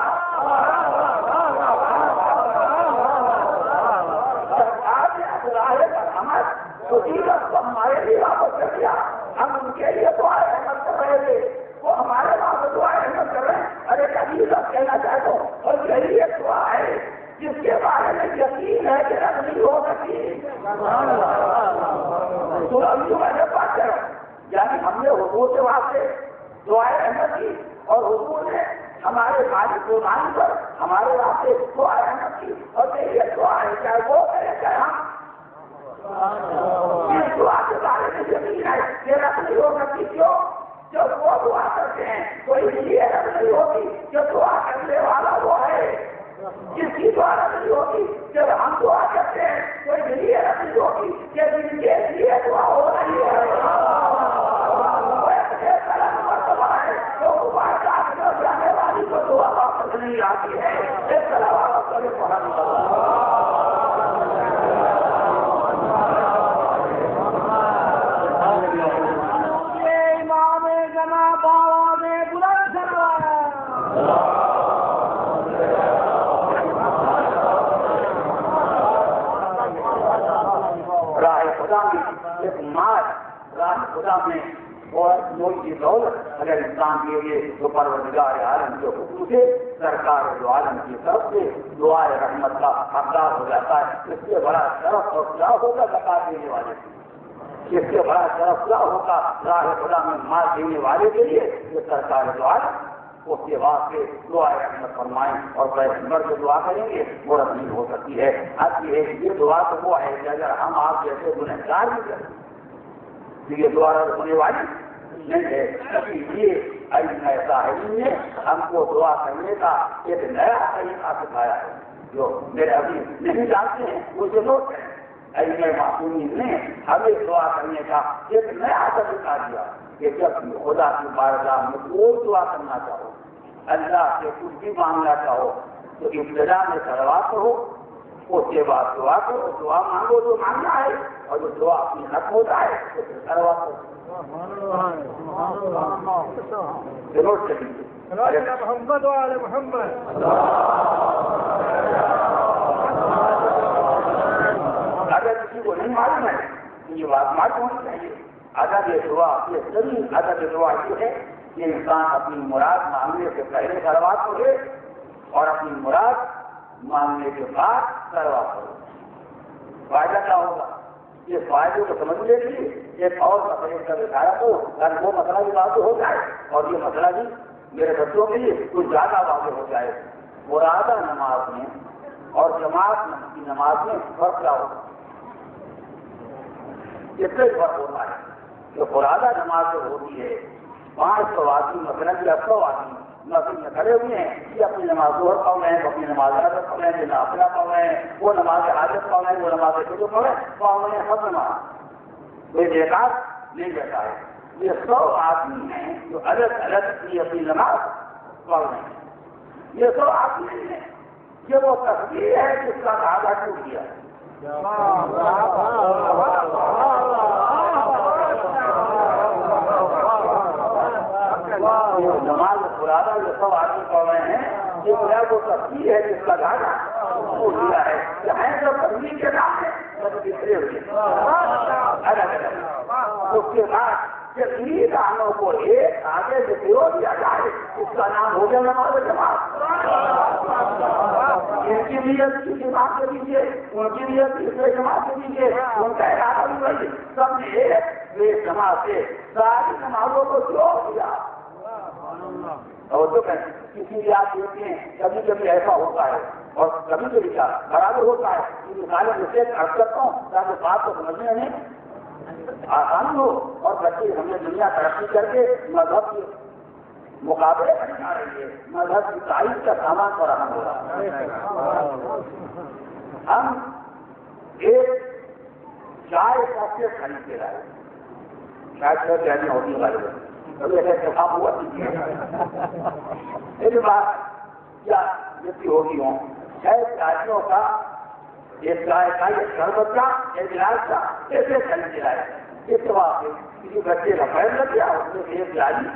تو ہمارے لیے واپس کر دیا، ہم ان کے لیے دعا رحمت کر رہے تھے، وہ ہمارے واپس دعا رحمت کر رہے ہیں۔ ارے کبھی سب کہنا چاہتا ہوں اور یہی ایک دعا ہے جس کے بارے میں یقین ہے کہ رد نہیں ہو سکتی۔ تو ابھی میں نے بات کرا یعنی ہم نے حضور کے واسطے دعائیں رحمت کی اور حضور نے ہمارے مالک قربانی پر ہمارے واسطے دعائیں رحمت کی، اور یہ دعا ہے چاہے وہ کرے چاہے ہم، اس دعا کے بارے میں یقین ہے کہ رد نہیں ہو سکتی۔ کیوں؟ جب وہ دعا کرتے ہیں تو اس لیے رد نہیں ہوتی جو دعا کرنے والا وہ ہے، جس کی دعا رد نہیں ہوتی جب ہم دعا کرتے ہیں تو اس لیے رد نہیں ہوتی کہ جن کے لیے دعا ہو رہی ہے جانے والی کو دعا واپس نہیں آتی ہے۔ اس طرح راہ خدا میں ایک مال راہ خدا میں اور ملک کی دولت اگر انسان کے لیے تو پروردگار عالم کے حکم سے سرکار دو عالم کی طرف سے دعائے رحمت کا حقدار ہو جاتا ہے. اس سے بڑا شرف اور کیا ہوگا زکات دینے والے سے، اس سے بڑا شرف کیا ہوگا راہ خدا میں مال دینے والے کے لیے. یہ سرکار دو عالم اس کے بعد سے دعائے رحمت فرمائیں اور پیغمبر سے دعا کریں گے وہ رد نہیں ہو سکتی ہے. اب یہ دعا تو وہ ہے کہ اگر ہم آپ جیسے گنہگار بھی کریں تو یہ دعا رد ہونے والی نہیں ہے. یہ ایسا ہے ہم کو دعا کرنے کا ایک نیا طریقہ سکھایا ہے جو میرے ابھی نہیں جانتے ہیں مجھے لوگ ہیں. ایسے معصومین نے ہمیں دعا کرنے کا ایک نیا طریقہ دیا کہ جب خدا کی بارگاہ میں کوئی دعا کرنا چاہو، اللہ سے کچھ بھی مانگنا چاہو تو ابتدا میں سلوات کرو، اس کے بعد دعا کرو، دعا مانگو جو مانگنا ہے اور جو دعا اپنی ختم ہوتا ہے تو پھر سلوات کرو. ضرور چلیے محمد وعلى محمد. اگر کسی کو نہیں معلوم ہے تو یہ بات معلوم ہونی چاہیے. ادب دعا یہ ضروری ادب دعا یہ ہے کہ انسان اپنی مراد مانگنے سے پہلے سلوات کرے اور اپنی مراد مانگنے کے بعد سلوات کرے. فائدہ کیا ہوگا؟ یہ فائدے کو سمجھنے کے لیے ایک اور مسئلے کا دکھایا تو وہ مسئلہ بھی واضح ہو جائے اور یہ مسئلہ بھی میرے بچوں کے لیے کچھ زیادہ واضح ہو جائے. مرادہ نماز میں اور جماعت کی نماز میں فرق کیا ہوگا؟ اس سے فرق ہوتا ہے. جو مرادہ نماز جو ہوتی ہے 500 آدمی مثلاً یا 100 آدمی مسجد میں کھڑے ہوئے ہیں، یہ اپنی نماز ظہر پڑھ رہے ہیں، اپنی نماز حاجت پڑھ رہے ہیں، نافلہ پڑھ رہے ہیں، وہ نماز حاجت پڑھ رہے ہیں، وہ نماز شروع پڑھ رہے ہیں، پڑھ رہے ہیں سب نماز. کوئی بیکار نہیں رہتا ہے. یہ 100 آدمی ہیں جو الگ الگ اپنی نماز پڑھ رہے ہیں. یہ 100 آدمی نہیں ہیں، یہ وہ تصویر ہے جس کا دھاگا ٹوٹ گیا. نماز مرادہ جو 100 آدمی پڑھ رہے ہیں یہ جو ہے وہ تصویر ہے جس کا دھاگا ٹوٹ گیا ہے. چاہے جو تصویر کے نام ہے سب بکھرے ہوئے الگ الگ. اس کے بعد جتنی دانوں کو ایک آگے سے پھرو دیا جائے اس کا نام ہو گیا نماز جماعت. ان کی نیت کی جماعت کے دیجیے، ان کی نیت کی جماعت کے دیجیے، ان کا ارادہ بھی وہی سب نے ایک جماعت سے ساری نمازوں کو جوڑ دیا. اور جو کسی بھی آپ دیکھتے ہیں کبھی کبھی ایسا ہوتا ہے اور کبھی کبھی کیا برابر ہوتا ہے. مثالیں جیسے ارد کرتا ہوں تاکہ بات کو سمجھنے میں آسانی ہو. اور بچے ہم نے دنیا ترقی کر کے مذہب کے مقابلے کرنے جا رہی ہے، مذہب کی تائید کا سامان فراہم ہو رہا ہے. ہم ایک چائے کا سیٹ خرید کے لائے، شاید کہنے ہوتی ہے ابھی ایسا اتفاق ہوا میری بات کیا جتنی ہوگی ہوں 6 چائیوں کا ایک چائے کا ایک شربت کا ایک گلاس کا ایسے خرید کے لائے. اتفاق کسی بچے کا پیر لگ گیا اس میں ایک پیالی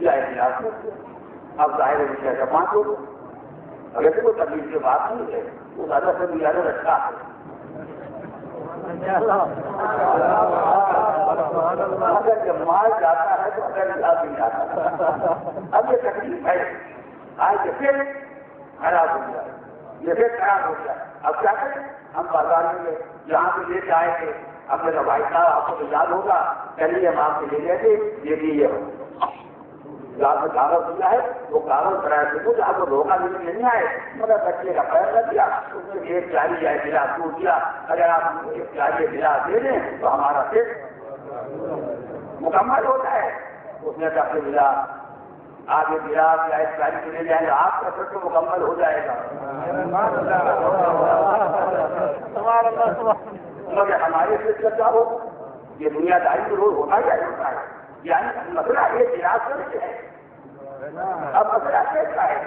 یا ایک گلاس میں. اب ظاہر ہے کہ 5 لوگ اگر سے کوئی تکلیف کی بات نہیں ہے وہ زیادہ سے زیادہ رکھتا ہے. اگر جب مال جاتا ہے تو اگر گلاس نہیں جاتا. اب یہ تکلیف ہے آج یہ پھر خراب ہو گیا، یہ پھر خراب ہو گیا. اب کیا کریں؟ ہم بازار میں جہاں سے لے کے آئے تھے اب میرا بھائی صاحب آپ کو تو یاد ہوگا چلیے ہم آپ سے لے گئے تھے یہ بھی آپ نے کاغذ دیا ہے وہ کاغذ کرائے تھے کچھ آپ کو دھوکہ نہیں آئے مگر بچے کا پیر لگ دیا اس نے ایک چالی یا گلاس ٹوٹ دیا. اگر آپ ہم ایک چالی گلاس دے دیں تو ہمارا پھر مکمل ہوتا ہے. اس نے کہا کہ گلاس آگے گلاس یا ایک چالی کے لے جائیں گے آپ کا پھر تو مکمل ہو جائے گا. مگر ہمارے سے کیا ہو یہ دنیا داری روز ہونا کیا ہوتا ہے. یعنی مسئلہ ایک گلاس کا ہے. اب مسئلہ کیسا ہے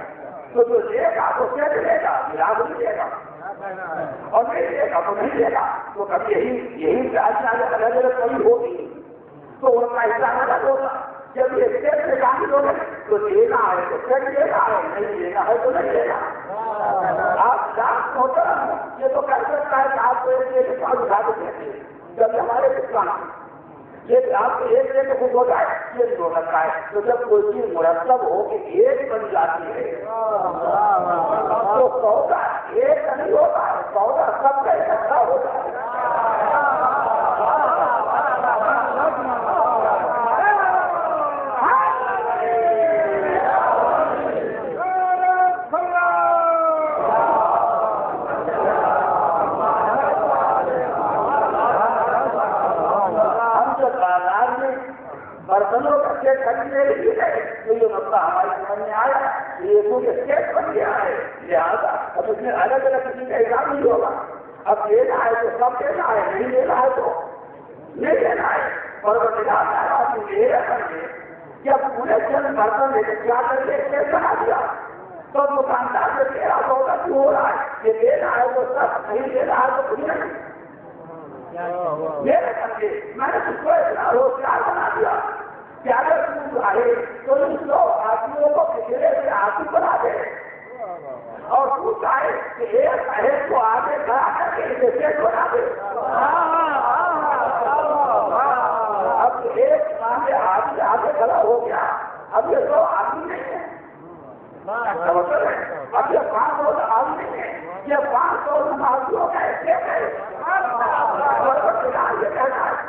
تو جو لے گا تو کیسے لے گا؟ گلاس نہیں لے گا اور نہیں لے گا تو نہیں لے گا. تو کبھی یہی الگ الگ کبھی ہوگی تو ان کا حصہ الگ ہوگا جب یہ اسٹیٹ میں شامل ہو گئے تو لینا ہے تو پھر لینا ہے، نہیں لینا ہے تو نہیں لینا۔ آپ لاکھ محترم یہ تو کر سکتا ہے کہ آپ کو ایک سال اٹھا کے دیتے جب ہمارے اسلام یہ آپ کو ایک ریٹ خود ہوتا ہے یہ نہیں ہو سکتا ہے۔ تو جب کوئی چیز مرتب ہو کہ ایک بن جاتی ہے تو سودا ایک نہیں ہوتا ہے، سودا سب کا اکٹھا ہوتا ہے۔ برتنوں کا سیٹ خریدنے کے لیے تو یہ مسئلہ ہماری سمجھ میں آیا، یہ کیونکہ سیٹ بن گیا ہے، لہٰذا اب اس میں الگ الگ کسی کا حساب نہیں ہوگا۔ اب لینا ہے تو سب لینا ہے، نہیں لینا ہے تو نہیں لینا ہے۔ اور وہ یہ رقم ہے جب پورے چند برتن لے کے کیا کر کے سیٹ بنا دیا تو دکاندار سے تیرا سودا کیوں ہو رہا ہے؟ یہ لینا ہے تو سب، نہیں لینا ہے تو کچھ نہیں۔ میرے سمجھے میں نے اس کو اتنا روزگار بنا دیا کہ اگر تم چاہے تو ان 100 آدمیوں کو پچھلے سے آدمی بنا دے اور تو چاہے کہ ایک صاحب کو آگے کھڑا کر کے اسے سیٹ بنا دے۔ اب ایک سامنے آدمی آگے کھڑا ہو گیا، اب یہ 100 آدمی نہیں ہے، اب یہ 500 آدمی نہیں ہے، یہ 500 نمازیوں کا ایک ہے۔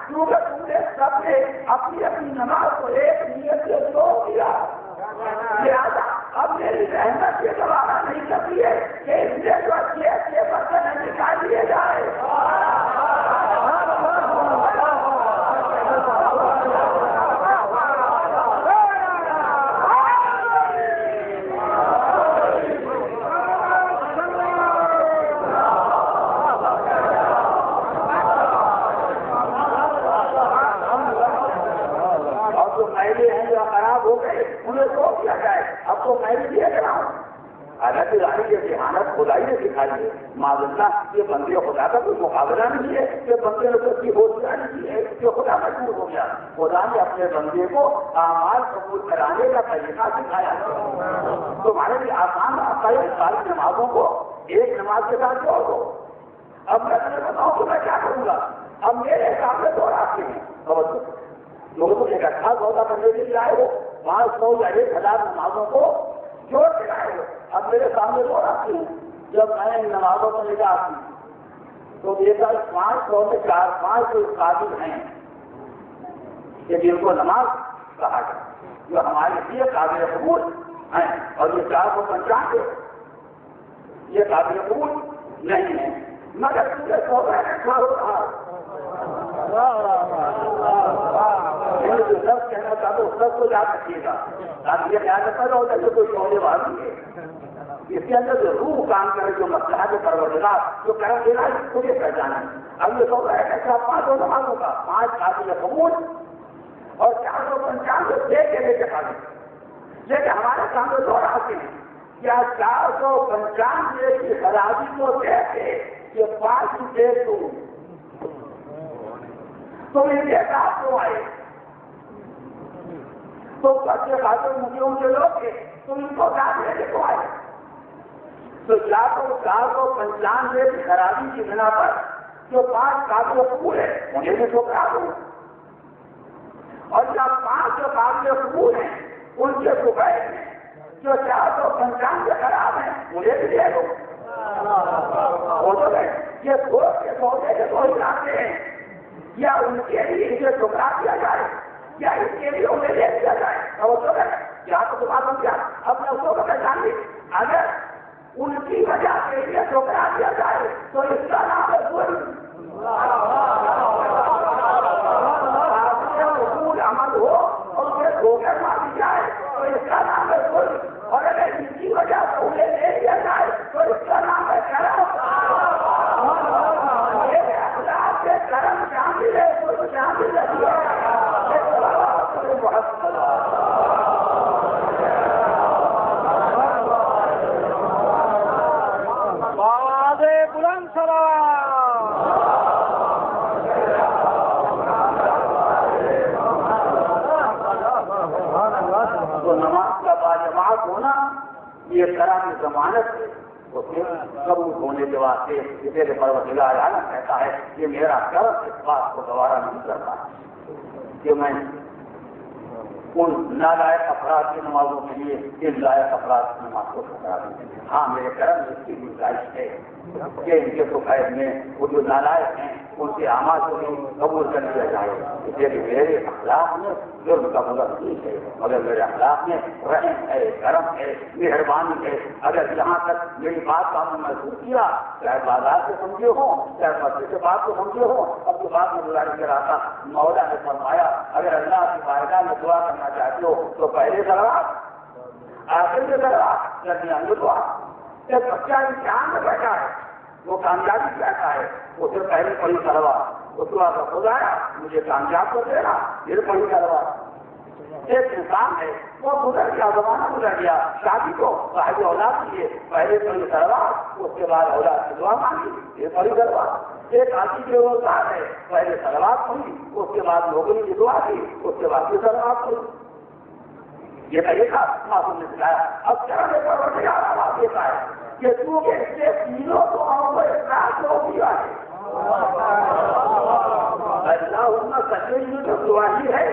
کیونکہ تم نے سب نے اپنی اپنی نماز کو ایک نیت سے چھوڑ دیا، لہٰذا اب میری رحمت یہ گوارا نہیں کرتی ہے کہ اس میں جو اچھے اچھے برتن نکال لیے جائے۔ اب تو میں بھی دیکھ رہا ہوں حالانکہ رانی یہ ذہانت خدائی نے سکھائی ہے، معذلہ یہ بندے خدا کا کوئی مقابلہ نہیں ہے کہ بندے نے کوئی ہوشیار نہیں ہے کہ خدا مجبور ہو گیا۔ خدا نے اپنے بندے کو اعمال قبول کرانے کا طریقہ سکھایا تمہارے لیے آسان راستہ ہے، ساری نمازوں کو ایک نماز کے ساتھ جوڑ دو۔ اب میں تمہیں بتاؤں تو میں کیا کروں گا؟ اب میرے حساب سے دو راستے ہیں، لوگوں کو اکٹھا سودا کرنے کے لیے آئے ہو 500 یا 1000 نمازوں کو جوڑ کے لائے ہو۔ اب میرے سامنے دو راستے ہیں، جب میں ان نمازوں کو لے جاتی تو دیکھا 500 میں 4-5 قابل ہیں کہ جن کو نماز کہا جائے جو ہمارے لیے قابل قبول ہیں، اور یہ 495 یہ قابل قبول نہیں ہے، مگر تجھے سودا اکٹھا ہو رہا ہے۔ جو سب کہنا چاہتا ہوں سب کو یاد رکھیے گا، تاکہ یہ یاد رکھا ہوتا ہے کہ کوئی سونے والی ہے، اس کے اندر جو روح کام کرے، جو مسئلہ جو پروردگار جو کرم دینا ہے اس کو یہ پہچانا ہے۔ اب یہ سودا ہے ایسا 500 نمازوں کا 5 قابل قبول اور 495 دے کے لے کے قابل، لیکن ہمارے سامنے دو راستے ہیں، کیا 495 کی خرابی کو دے کے یہ 5 دے دوں تو ان کے ساتھ تو آئے تو بچے خاطر مجھے ان کے لوگ تھے تو ان کو ساتھ لے کے تو آئے تو 495 کی خرابی کی بنا پر جو 5 قابل قبول ہے انہیں بھی ٹھکرا دوں، اور جب 5 جو قابل قبول ہیں ان کے ٹکڑے ہیں جو 495 خراب ہیں انہیں بھی دے دو۔ یہ سوچے کے دو علاقے ہیں، یا ان کے لیے اسے ٹکرا دیا جائے یا اس کے لیے انہیں لے دیا جائے۔ اور یہاں تو بات ہم کیا اپنے اس کو پہچان لی، اگر ان کی وجہ سے یہ ٹکرا دیا جائے تو اس کا نام ہے حقوق عمل ہو اور اسے ٹھوکر مار دی جائے تو اس کا نام ہے اور اگر ان کی وجہ سے انہیں لے دیا جائے تو اس کا نام ہے کرم۔ کرم شامل ہے، کوئی شامل نہیں ہے۔ بلند سلام یہ طرح کی ضمانت ہے اس کے قبول ہونے کے واسطے اسے پروردگار عالم کہتا ہے کہ میرا کرم اس بات کو گوارا نہیں کرتا کہ میں ان نالائق افراد کی نمازوں کے لیے ان لائق افراد کی نماز کو ٹھکرا دوں. ہاں میرے کرم میں اس کی گنجائش ہے کہ ان کے سفید میں وہ جو نالائق ہیں ان کے اعمال کو بھی قبول کر لیا جائے. اس لیے میرے اخلاق میں جرم کا مطلب نہیں ہے مگر میرے اخلاق میں رحم ہے کرم ہے مہربانی ہے. اگر یہاں تک میری بات کو آپ نے محسوس کیا چاہے بازار سے سمجھے ہوں چاہے مسجد سے بات کو سمجھے ہوں اب جو بات میں گزارش کر رہا تھا مولا نے فرمایا اگر اللہ کی بارگاہ میں دعا کرنا چاہتے ہو تو پہلے سلوات آخر میں سلوات درمیان میں دعا. جب بچہ امتحان میں بیٹھا ہے وہ کامیابی چاہتا ہے اسے پہلے پڑھی سلوات اس دعا کا خدایا مجھے کامیاب کر دے رہا پھر پڑھی سلوات. ایک انسان ہے وہ گزر گیا زمانہ گزر گیا شادی کو صاحب اولاد کیے پہلے پڑھی سلوات اس کے بعد اولاد کی دعا مانگی پھر پڑھی سلوات. ایک آدمی کے روزگار ہے پہلے سلوات پڑھی اس کے بعد نوکری کی دعا کی اس کے بعد پھر سلوات پڑھی. یہ طریقہ معصوم نے سکھایا. اب چڑھنے پر آواز دیتا ہے کہ تو کے تینوں دعاؤں کو ایک ساتھ ہو دیا ہے. اللہ سچے جو دعا ہی ہے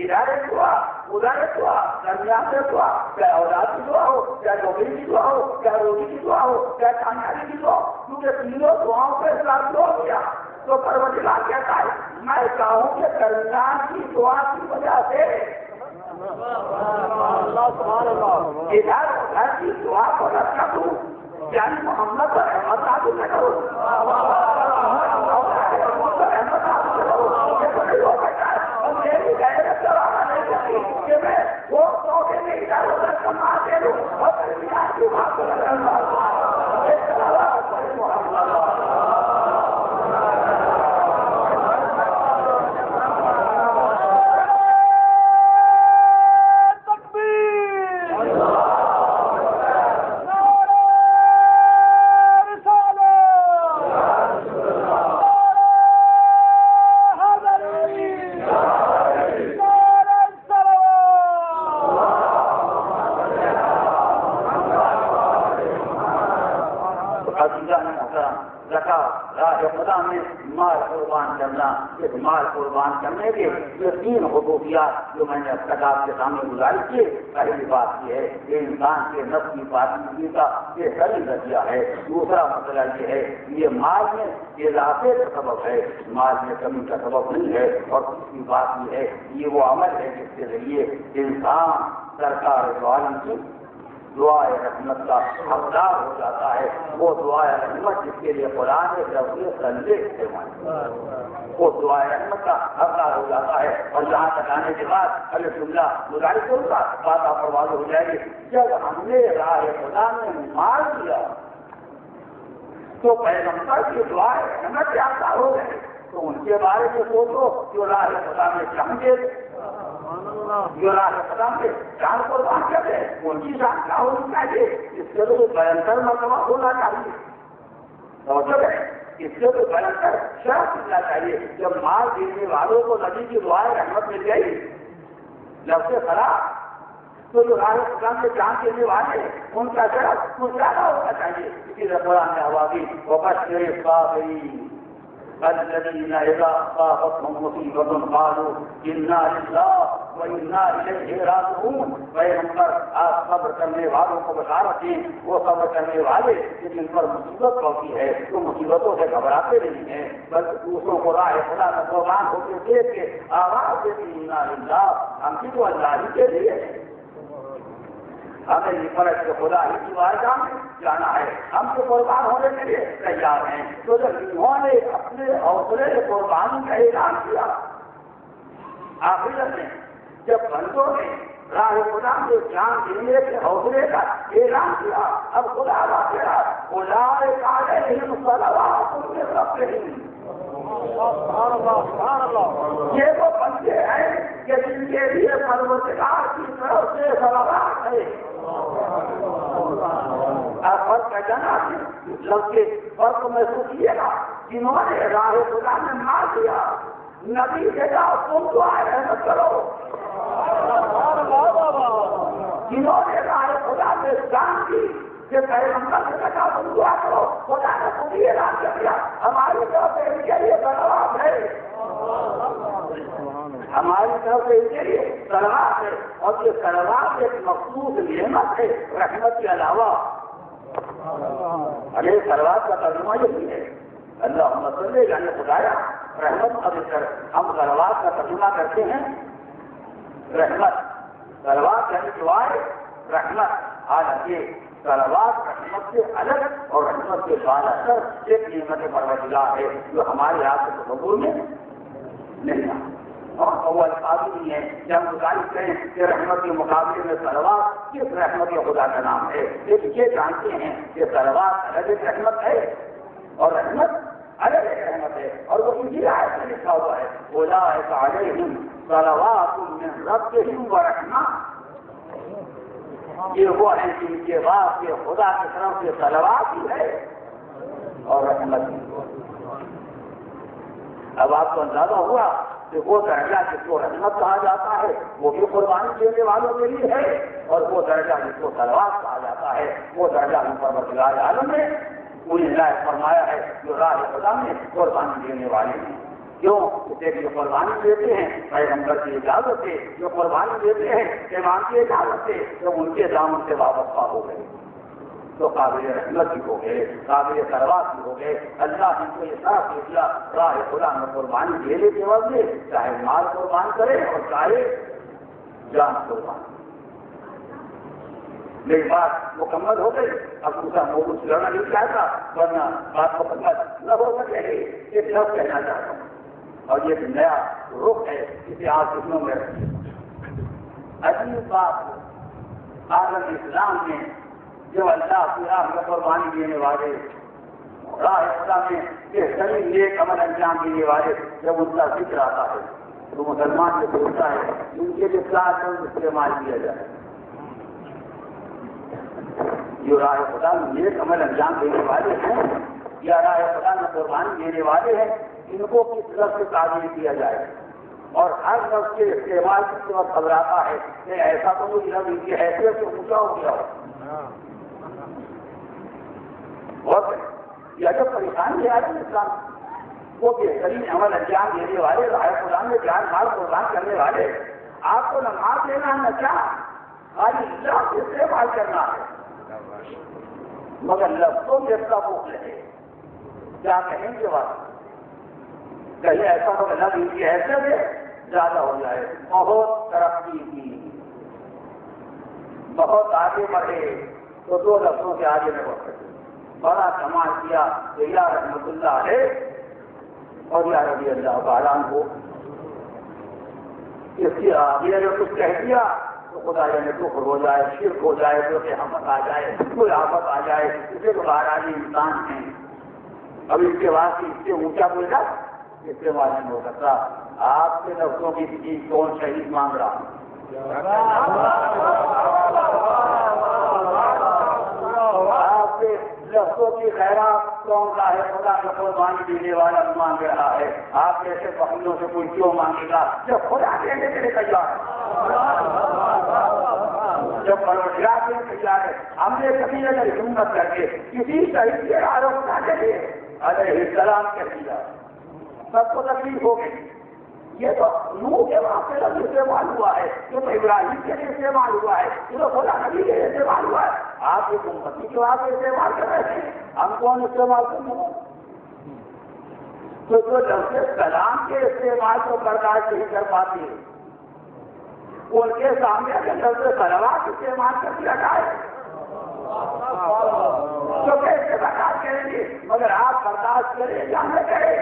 ادارے دعا ادارے دعا درمیان سے دعا چاہے اولاد کی دعا ہو چاہے نوکری کی دعا ہو چاہے روٹی کی دعا ہو چاہے کامیابی کی دعا کیونکہ تینوں دعاؤں کو ایک ساتھ ہو گیا تو پروردگار کہتا ہے میں چاہوں کہ درمیان کی دعا کی وجہ سے ادھر کی دعا کو رکھا دوں یعنی محمد پر احمد آدمی نہ کرو کہ میں وہ سوچے میں ادھر ادھر کما دے دوں اور درمیان کی بات مال قربان کرنے کے یہ تین خصوصیات جو میں نے اب تک آپ کے سامنے گزاری کی. پہلی بات یہ ہے کہ انسان کے نفس کی پاکیزگی کا یہ صحیح ذریعہ ہے. دوسرا مسئلہ یہ ہے یہ مال میں اضافے کا سبب ہے مال میں کمی کا سبب نہیں ہے. اور دوسری بات یہ ہے یہ وہ عمل ہے جس کے ذریعے انسان سرکار عالم کی دعائے رحمت کا حقدار ہو جاتا ہے. وہ دعائے رحمت جس کے لیے قرآن ہے جب یہ سنجے وہ دعائے رحمت کا حقدار ہو جاتا ہے. اور یہاں تک آنے کے بعد الحمدللہ گزارش کروں گا بات آپ پر واضح ہو جائے گی. جب ہم نے راہ خدا میں مال دیا تو پیغمبر کی دعائے رحمت کے حقدار ہو گئے تو ان کے بارے میں سوچو جو راہ خدا میں چاہیے جو راہ خدا میں جان قربان کرے ان کی جان کیا ہونی چاہیے. اس کے لیے بھینکر مرتبہ ہونا چاہیے اس سے تو بھینکر شرف ملنا چاہیے. جب مال دینے والوں کو نبی کی دعائیں رحمت مل گئی لفظ خراب تو جو راہ خدا میں جان دینے والے ان کا شرف کچھ زیادہ ہونا چاہیے. اسی لیے قرآن میں آواز وبشر الصابرین الذين إذا أصابتهم مصيبة قالوا إنا لله وإنا إليه راجعون. پیغمبر آپ صبر کرنے والوں کو بشارت دیں وہ صبر کرنے والے جن پر مصیبت پہنچی ہے تو مصیبتوں سے گھبراتے نہیں ہیں بلکہ دوسروں کو راہ خدا کا قربان ہوتے دیکھ کے آواز دیتی انا للہ ہم کی تو اللہ ہی کے لیے ہمیں یہ فرض کہ خدا ہی کی بارگاہ میں جانا ہے ہم تو قربان ہونے کے لیے تیار ہیں. تو جب انہوں نے اپنے حوصلے قربانی کا اعلان کیا آخرت میں جب بندوں نے راہ خدا میں جان دینے کے حوصلے کا اعلان کیا اب خدا واقعہ خدا یہ وہ بندے ہیں کہ جن کے لیے پروردگار کی طرف سے صلوات ہے. آپ فرق پہچانا لفظ کے فرق محسوس کیے گا جنہوں نے راہ خدا میں مار دیا نبی کے جاؤ تم دعائے رحمت کرو. جنہوں نے راہ خدا نے جان دی کہ پیغمبر سے کہا تم دعا کرو، خدا نے خود ہی اعلان کر دیا ہماری طرف سے ان کے لیے صلوات ہے، ہماری طرف سے ان کے لیے صلوات ہے، اور یہ صلوات ایک مخصوص نعمت ہے رحمت کے علاوہ۔ ارے صلوات کا ترجمہ یہی ہے، اللہم صلی یعنی خدایا رحمت، اب ہم صلوات کا ترجمہ کرتے ہیں رحمت، صلوات یعنی دعائے رحمت، حالانکہ صلوات رحمت سے الگ اور رحمت کے بعد اثر ایک نعمت پروردگار ہے جو ہمارے آپ کے تصور میں نہیں ہے، اور اول قابل نہیں ہے کہ ہم گزارش کریں کہ رحمت کے مقابلے میں صلوات کس رحمت خدا کا نام ہے، لیکن یہ جانتے ہیں کہ صلوات الگ ایک رحمت ہے اور رحمت الگ ایک رحمت ہے، اور وہ اسی آیت میں لکھا ہوا ہے اولئک علیہم صلوات من ربہم ورحمہ، یہ وہ ہے جن کے بعد یہ خدا کی طرف سے صلوات ہی ہے اور رحمت بھی۔ اب آپ کو اندازہ ہوا کہ وہ درجہ جس کو رحمت کہا جاتا ہے وہ بھی قربانی دینے والوں کے لیے ہے، اور وہ درجہ جس کو صلوات کہا جاتا ہے وہ درجہ ہم پروردگار عالم نے انہیں لائق فرمایا ہے جو راہ خدا میں قربانی دینے والے ہیں۔ کیوں؟ جو قربانی دیتے ہیں پیغمبر کی اجازت سے، جو قربانی دیتے ہیں امام کی اجازت سے، جو ان کے دامن سے وابستہ ہو گئے تو قابل رحمت بھی ہو گئے، قابل صلوات بھی ہو گئے۔ اللہ نے کو یہ ساتھ دیا راہ خدا میں قربانی دینے کے وقت چاہے مال قربان کرے اور چاہے جان قربان۔ میری بات مکمل ہو گئی، اب دوسرا موضوع لڑنا نہیں چاہتا ورنہ بات مکمل نہ ہو سکے گی، ایک لفظ کہنا چاہتا ہوں، اور یہ نیا رخ ہے اسے آپ سنوں میں عجیب بات عالم اسلام میں جو اللہ کی راہ میں قربانی دینے والے راہ خدا میں بہترین نیک عمل انجام دینے والے جب ان کا ذکر آتا ہے تو مسلمان سے پوچھتا ہے ان کے لیے کیا استعمال کیا جائے، جو راہ خدا میں نیک عمل انجام دینے والے ہیں یا راہ خدا میں قربانی دینے والے ہیں ان کو کس لفظ سے تعبیر کیا جائے، اور ہر لفظ کے استعمال کے وقت گھبراتا ہے کہ ایسا تو مجھے لفظ ان کی حیثیت سے اونچا ہو گیا ہو، اور یہ جب پریشانی ہے آج اسلام وہ بہترین عمل انجام دینے والے راہ خدا میں جان مال قربان کرنے والے، آپ کو نماز لینا ہے نہ کیا خالی اللہ سے استعمال کرنا ہے، مگر لفظوں میں اس کا بھوک لگے کیا کہیں گے بات، کہیں ایسا ہو کہ لفظ ان کی حیثیت ہے زیادہ ہو جائے، بہت ترقی کی بہت آگے بڑھے تو دو لفظوں سے آگے میں بڑھ سکے، بڑا کمال کیا تو یا رحمت اللہ علیہ اور یا رضی اللہ تعالیٰ عنہ، اس کی آگے اگر کچھ کہہ دیا تو خدا جانے کفر ہو جائے، شرک ہو جائے، تو قیامت آ جائے، کوئی آفت آ جائے، اسے تو بہرحال انسان ہیں، اب اس کے بعد اس سے اونچا بول جائے اس کے بعد نہیں ہو سکتا۔ آپ کے لفظوں کی چیز کون شہید مانگ رہا آپ کے لفظوں کی خیرات کون کا ہے خدا کا قربانی دینے والا مانگ رہا ہے، آپ جیسے بہنوں سے کوئی کیوں مانگے گا جب خدا دینے کے لیے تیار ہے، جب پروردگار دینے کے تیار ہے۔ ہم نے کبھی اگر ہمت کر کے کسی شہید کے آروپ نہ کرے علیہ السلام کہہ دیا سب کو تکلیف ہو گئی، یہ تو نوح کے واسطے لفظ استعمال ہوا ہے، یہ تو ابراہیم کے لیے استعمال ہوا ہے، یہ تو خدا نبی کے لیے استعمال ہوا ہے، آپ ایک امتی کے واسطے استعمال کر رہے ہیں، ہم کون استعمال کرنے والے؟ تو جو لفظ کلام کے استعمال کو برداشت نہیں کر پاتی ان کے سامنے اگر لفظ صلوات استعمال کر دیا جائے تو کیسے برداشت کریں گے؟ مگر آپ برداشت کریں یا نہ کریں،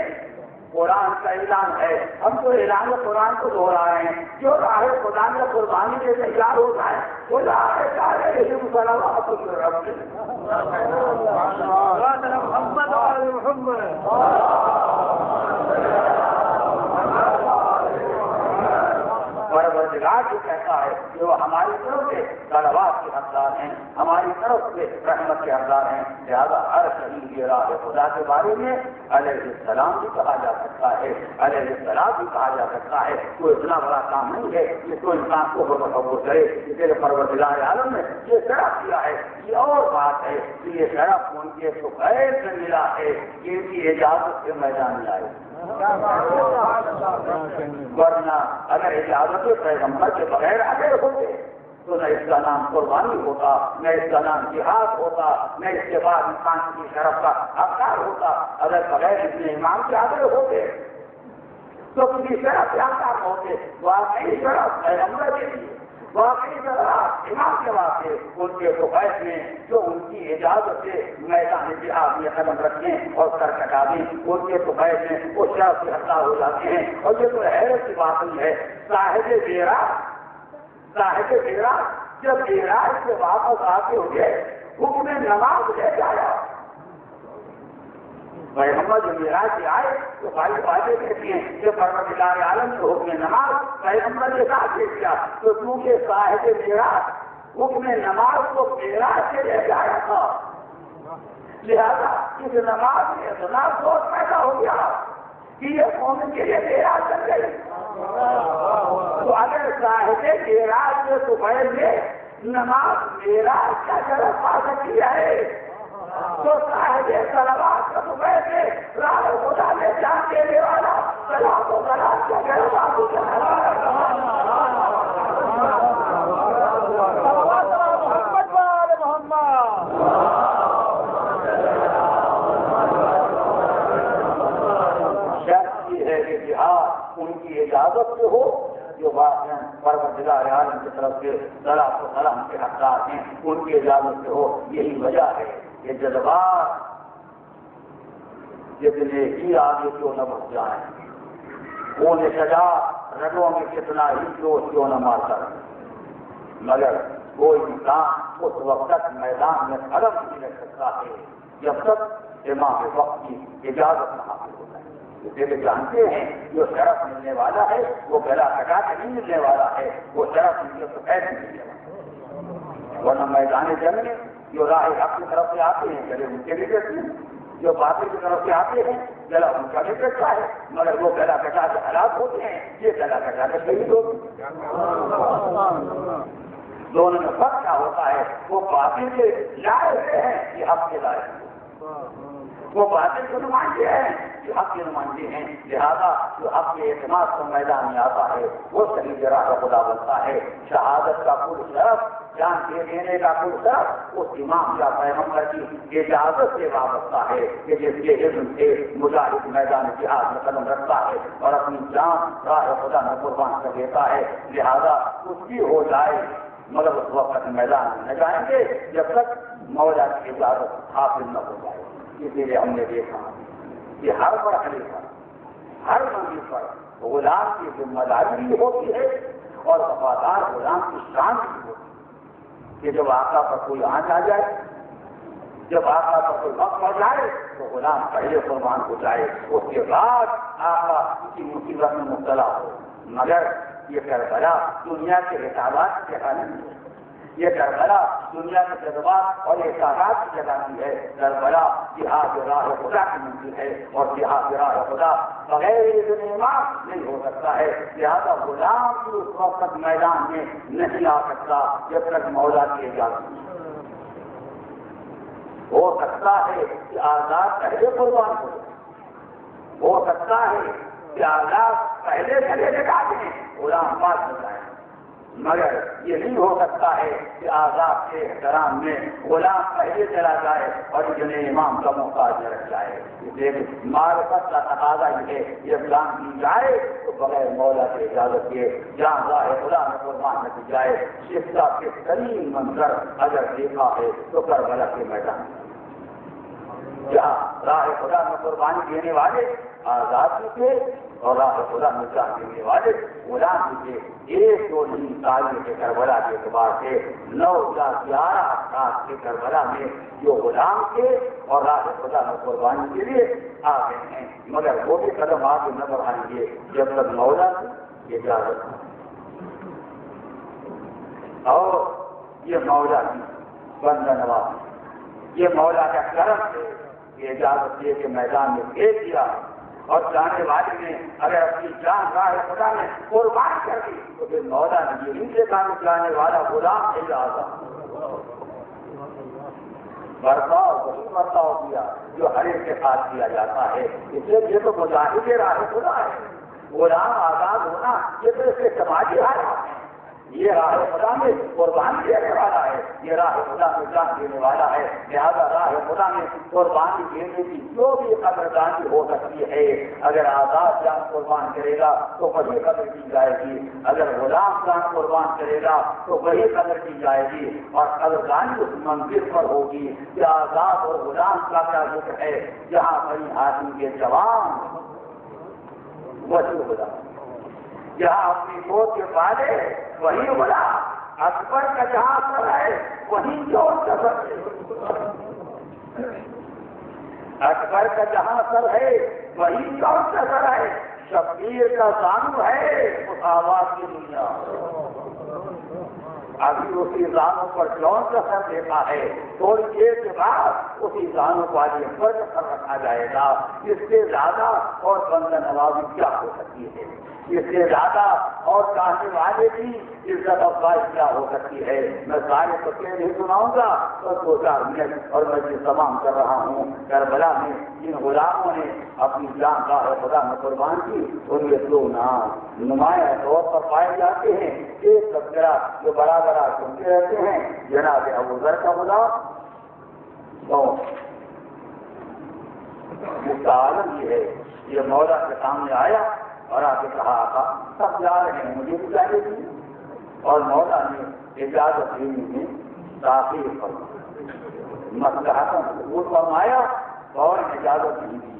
قرآن کا اعلان ہے، ہم تو اعلان قرآن کو دوہرائے ہیں، جو راہ خدا میں قربانی کے تیار ہو جائے وہ راہ چاہے صلوات پروردگار جو کہتا ہے کہ وہ ہماری طرف سے صلوات کے حقدار ہیں، ہماری طرف سے رحمت کے حقدار ہیں، لہٰذا ہر شہید راہ خدا کے بارے میں علیہ السلام بھی کہا جا سکتا ہے، علیہ السلام بھی کہا جا سکتا ہے۔ کوئی اتنا بڑا کام نہیں ہے کہ کوئی انسان کو تصور کرے کہ تیرے پروردگار عالم نے یہ شرف کیا ہے۔ یہ اور بات ہے کہ یہ شرف ان کے سفید سے ملا ہے کہ ان کی اجازت سے میدان میں آئے، ورنہ اگر اجازت پیغمبر کے بغیر آگے ہوتے تو نہ اس کا نام قربانی ہوتا، نہ اس کا نام جہاد ہوتا، نہ اس کے بعد انسان کی شرف کا حقدار ہوتا۔ اگر بغیر اتنے امام کے آگے ہوتے تو کسی شرف کے حقدار ہوتے۔ واقعی شرف پیغمبر کے لیے، واقعی شرف امام کے واسطے ان کے سفید میں جو ان کی اجازت سے میدان جہاد میں قدم رکھیں اور سر کٹا دیں، ان کے سفید میں وہ شرف کے حقدار ہو جاتے ہیں۔ اور یہ تو حیرت کی بات نہیں ہے، صاحب بیرا جب بیراج سے واپس آتے ہوئے حکم نماز لے جایا، پیغمبر جو معراج سے آئے تو بھائی باتیں کہتی ہیں کہ پروردگار عالم نے حکم نماز پیغمبر کے ساتھ لے کیا، تو کیونکہ صاحب معراج حکم نماز کو معراج سے لے جایا تھا، لہذا اس نماز میں اتنا سوچ پیدا ہو گیا کہ یہ قوم کے لیے معراج چل گئی۔ تو اگر صاحب معراج کے صبح میں نماز معراج کا شرف پا سکتی ہے تو صاحب صلوات کا صبح سے راہ خدا میں جان دینے والا صلوات و سلام کا شرف حاصل کرنے ان کی اجازت سے ہو جو واقعہ پروردگار عالم کی طرف سے صلوات و سلام کے حقدار ہیں، ان کی اجازت سے ہو۔ یہی وجہ ہے یہ جذبات جتنے ہی آگے کیوں نہ بڑھ جائیں، وہ سجا رگوں میں کتنا ہی کیوں نہ مارتا رہے، مگر وہ انسان اس وقت تک میدان میں قدم نہیں رکھ سکتا ہے جب تک امام وقت کی اجازت نہ حاصل ہو جائے۔ جسے جانتے ہیں جو شرف ملنے والا ہے وہ گلا کٹا کے نہیں ملنے والا ہے، وہ شرف ان کے سفید نہیں ملنے والا ہے۔ ورنہ میدان جنگ میں جو راہ حق کی طرف سے آتے ہیں گلے ان کے بھی کٹتے ہیں، جو باطل کی طرف سے آتے ہیں گلا ان کا بھی کٹتا ہے، مگر وہ گلا کٹا کے ہلاک ہوتے ہیں، یہ گلا کٹا کے شہید ہوتے ہیں۔ دونوں میں فرق کیا ہوتا ہے؟ وہ باطل کے لائے ہوئے ہیں، یہ حق کے لائے ہیں، وہ باطل کے نمائندے ہیں، جو حق کے نمائندے ہیں، لہذا جو حق کے اعتماد کو میدان میں آتا ہے وہ صحیح راہ خدا بنتا ہے۔ شہادت کا کل شرف، جان دے دینے کا کل شرف اس امام یا پیغمبر کی اجازت سے وابستہ ہے کہ جس کے علم سے مجاہد میدان جہاد میں قدم رکھتا ہے اور اپنی جان راہ خدا میں قربان کر دیتا ہے، لہذا کچھ بھی ہو جائے مگر اس وقت میدان میں نہ جائیں گے جب تک مولا کی اجازت حاصل نہ ہو جائے۔ اسی لیے ہم نے دیکھا کہ ہر مرحلے پر، ہر منزل پر غلام کی ذمہ داری بھی ہوتی ہے اور وفادار غلام کی شان بھی ہوتی ہے کہ جب آقا پر کوئی آنچ آ جائے، جب آقا پر کوئی وقت پڑ جائے تو غلام پہلے قربان ہو جائے، اس کے بعد آقا کسی مصیبت میں مبتلا ہو۔ مگر یہ کربلا دنیا کے حسابات کی جگہ نہیں ہے، یہ کربلا دنیا کے جذبات اور احساسات کی جگہ نہیں ہے۔ کربلا جہاد راہ خدا کی منزل ہے اور جہاد راہ خدا بغیر اذن امام نہیں ہو سکتا ہے، لہٰذا غلام بھی اس وقت میدان میں نہیں آ سکتا جب تک مولا کی اجازت نہیں ہو سکتا ہے کہ آزاد پہلے قربان ہو سکتا ہے کہ آزاد پہلے چلے لگا دیں غلام بعد میں جائے، مگر یہ نہیں ہو سکتا ہے کہ آزاد کے احترام میں غلام پہلے چلا جائے اور جنہیں امام کا محتاج نہ رکھ جائے۔ معرفت کا تقاضا یہ ہے جب جان دی جائے تو بغیر مولا کی اجازت کے جان راہ خدا میں قربان نہ کی جائے۔ شفا کے ترین منظر اگر دیکھا ہے تو کربلا کے میدان میں جہاں راہ خدا میں قربانی دینے والے آزاد بھی تھے اور راہ خدا میں جان دینے والے غلام بھی تھے۔ ایک دو نہیں تعلیم کے کربلا کے اعتبار سے 9 یا 11 افراد کے کربلا میں جو غلام تھے اور راہ خدا میں قربانی کے لیے آ گئے ہیں، مگر وہ بھی قدم آگے نہ بڑھائیں گے جب تک مولا کی اجازت اور یہ مولا کی بندہ نوازی، یہ مولا کا کرم ہے کہ اجازت دے کے میدان میں بھیج دیا، اور جانے والے نے اگر اپنی جان راہ خدا میں قربان کر دی تو پھر مولا نے یہ نہیں دیکھا کہ جانے والا غلام نہیں رہا، برتاؤ وہی برتاؤ کیا جو ہر ایک کے ساتھ کیا جاتا ہے۔ اس لیے یہ تو مجاہد راہ خدا ہے، غلام آزاد ہونا یہ تو اس کے سماجی حالات ہیں، یہ راہ خدا میں قربانی دینے والا ہے، یہ راہ خدا میں جان دینے والا ہے، لہٰذا راہ خدا میں قربانی دینے کی جو بھی قدردانی ہو سکتی ہے، اگر آزاد جان قربان کرے گا تو وہی قدر کی جائے گی، اگر غلام جان قربان کرے گا تو وہی قدر کی جائے گی، اور قدردانی اس منزل پر ہوگی کہ آزاد اور غلام کا کیا ذکر ہے، جہاں بڑی ہاتھی کے جوان وہی غلام، جہاں اپنی گود کے والے وہی غلام، اکبر کا جہاں سر ہے وہی چور کا سر ہے، اکبر کا جہاں سر ہے وہی چور کا سر ہے، شبیر کا زانو ہے مساوات کی دنیا، ابھی اسی زانوں پر چور کا سر دیتا ہے، تھوڑی دیر کے بعد اسی زانوں کو آج اکبر کا سر رکھا جائے گا، اس سے زیادہ اور بندہ نوازی کیا ہو سکتی ہے، اس سے زیادہ اور چاہنے والے کی عزت افزائی کیا ہو سکتی ہے۔ میں سارے بچے نہیں سناؤں گا اور 2-4 منٹ اور میں یہ تمام کر رہا ہوں۔ کربلا میں جن غلاموں نے اپنی جان راہ خدا میں قربان کی ان کے 2 نام نمایاں طور پر پائے جاتے ہیں، ایک تذکرہ جو بڑا بڑا سنتے رہتے ہیں جناب ابو ذر کا غلام، تو اس کا عالم یہ ہے، یہ مولا کے سامنے آیا اور آ کے کہا آقا سب جا رہے ہیں مجھے بھی جانے دی، اور مولا نے اجازت دینے میں تاخیر فرمائی، مصلحت قبول فرمایا اور اجازت نہیں دی،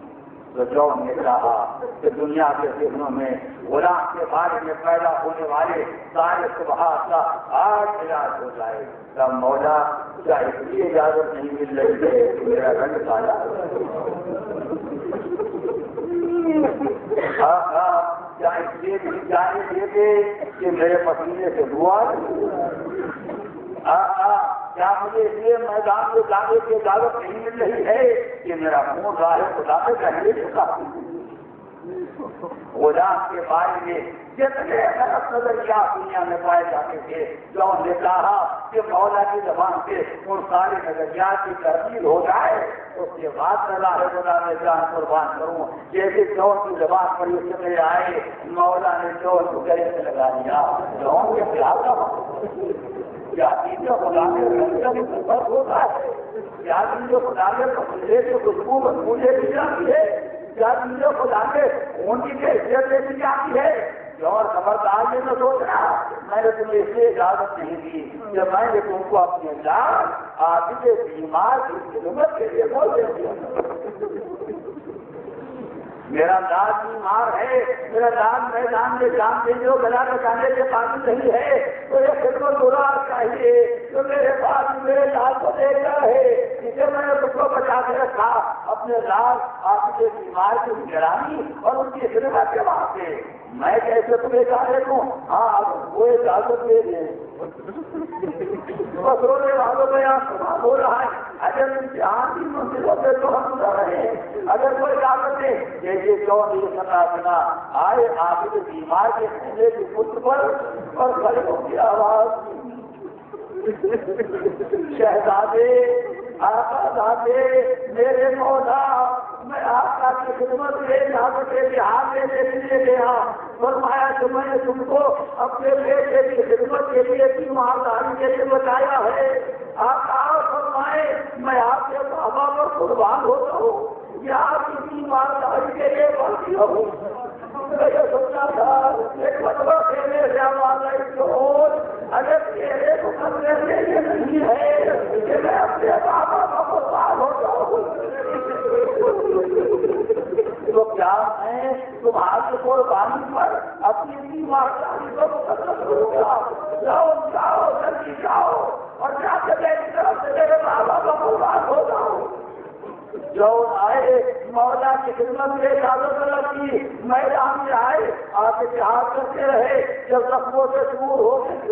تو جو نے کہا کہ دنیا کے ذہنوں میں غلام کے بارے میں پیدا ہونے والے سارے شبہات کا آج علاج ہو جائے، تب مولا کیا اس لیے اجازت نہیں مل رہی ہے کہ میرا رنگ کالا، کیا اس لیے نہیں جانے دیتے کہ میرے پسینے سے دعا، کیا مجھے اس لیے میدان میں جانے کی اجازت نہیں مل رہی ہے کہ میرا خون راہ خدا سے پہلے چکا، غلام کے بارے میں جتنے غلط نظریات دنیا میں پائے جاتے تھے، جو نے کہا کہ مولا کی زبان سے ان سارے نظریات کی تردید ہو جائے اس کے بعد میں راہ خدا میں جان قربان کروں، جیسے چور کی زبان پر یہ چلے آئے، مولا نے چور کو گلے سے لگا دیا، چور کے پیاسا یا جو خدا میں فرق ہوتا ہے، یا جو خدا میں پسندے سے خوشبو مجھے دی جاتی ہے، یا جو خدا میں اونٹی کے حیثیت سے دی جاتی ہے، اور خبردار یہ نہ سوچنا میں نے تمہیں اس لیے اجازت نہیں دی کہ میں نے تم کو اپنے جان آدمی کے بیمار کی خدمت کے لیے بول دیا، میرا داد بیمار ہے، میرا داد میدان میں جان دینے اور گلا بچانے کے قابل نہیں ہے، تو یہ خدمت گزار چاہیے جو میرے پاس میرے لال کو دیکھ رہا ہے، اسے میں نے تم کو بچا کے رکھا، اپنے لال آپ کے بیمار کی نگرانی اور ان کی خدمت کے واسطے، میں کیسے تمہیں چاہے دوں؟ ہاں وہ اجازت دے دیں، بس رونے والوں میں یہاں ہو رہا ہے، اگر امتحان کی منزلوں پہ تو ہم جا رہے ہیں، اگر کوئی اجازت دے جیسے کیوں نہیں سنا آئے آپ کے بیمار کے کھیلے کی پتر پر اور غریبوں کی آواز شہزادے آقازادے میرے مولا میں آپ کا کی خدمت میں اجازت کے لحاظ لینے کے لیے گیا، فرمایا کہ میں نے تم کو اپنے بیٹے کی خدمت کے لیے تیمارداری کے لیے بتایا ہے، آقا فرمائے میں آپ کے بابا پر قربان ہوتا ہوں یا آپ کی تیمارداری کے لیے بڑھتی ہوں، میں یہ سوچا تھا ایک مطلب کہنے سے آواز آئی تو اگر تیرے کو کرنے کے لیے نہیں ہے کہ میں اپنے بابا کا قربان ہوتا ہوں تو کیا میں تمہاری قربانی پر اپنی تیمارداری کو مقدس کروں گا؟ جاؤ جاؤ جلدی جاؤ اور جا کے میری طرف سے میرے بابا کا قربان ہو جاؤ۔ جو آئے مولا کی خدمت میں اجازت کی میدان میں آئے آپ اتحاد کرتے رہے. جب زخموں سے دور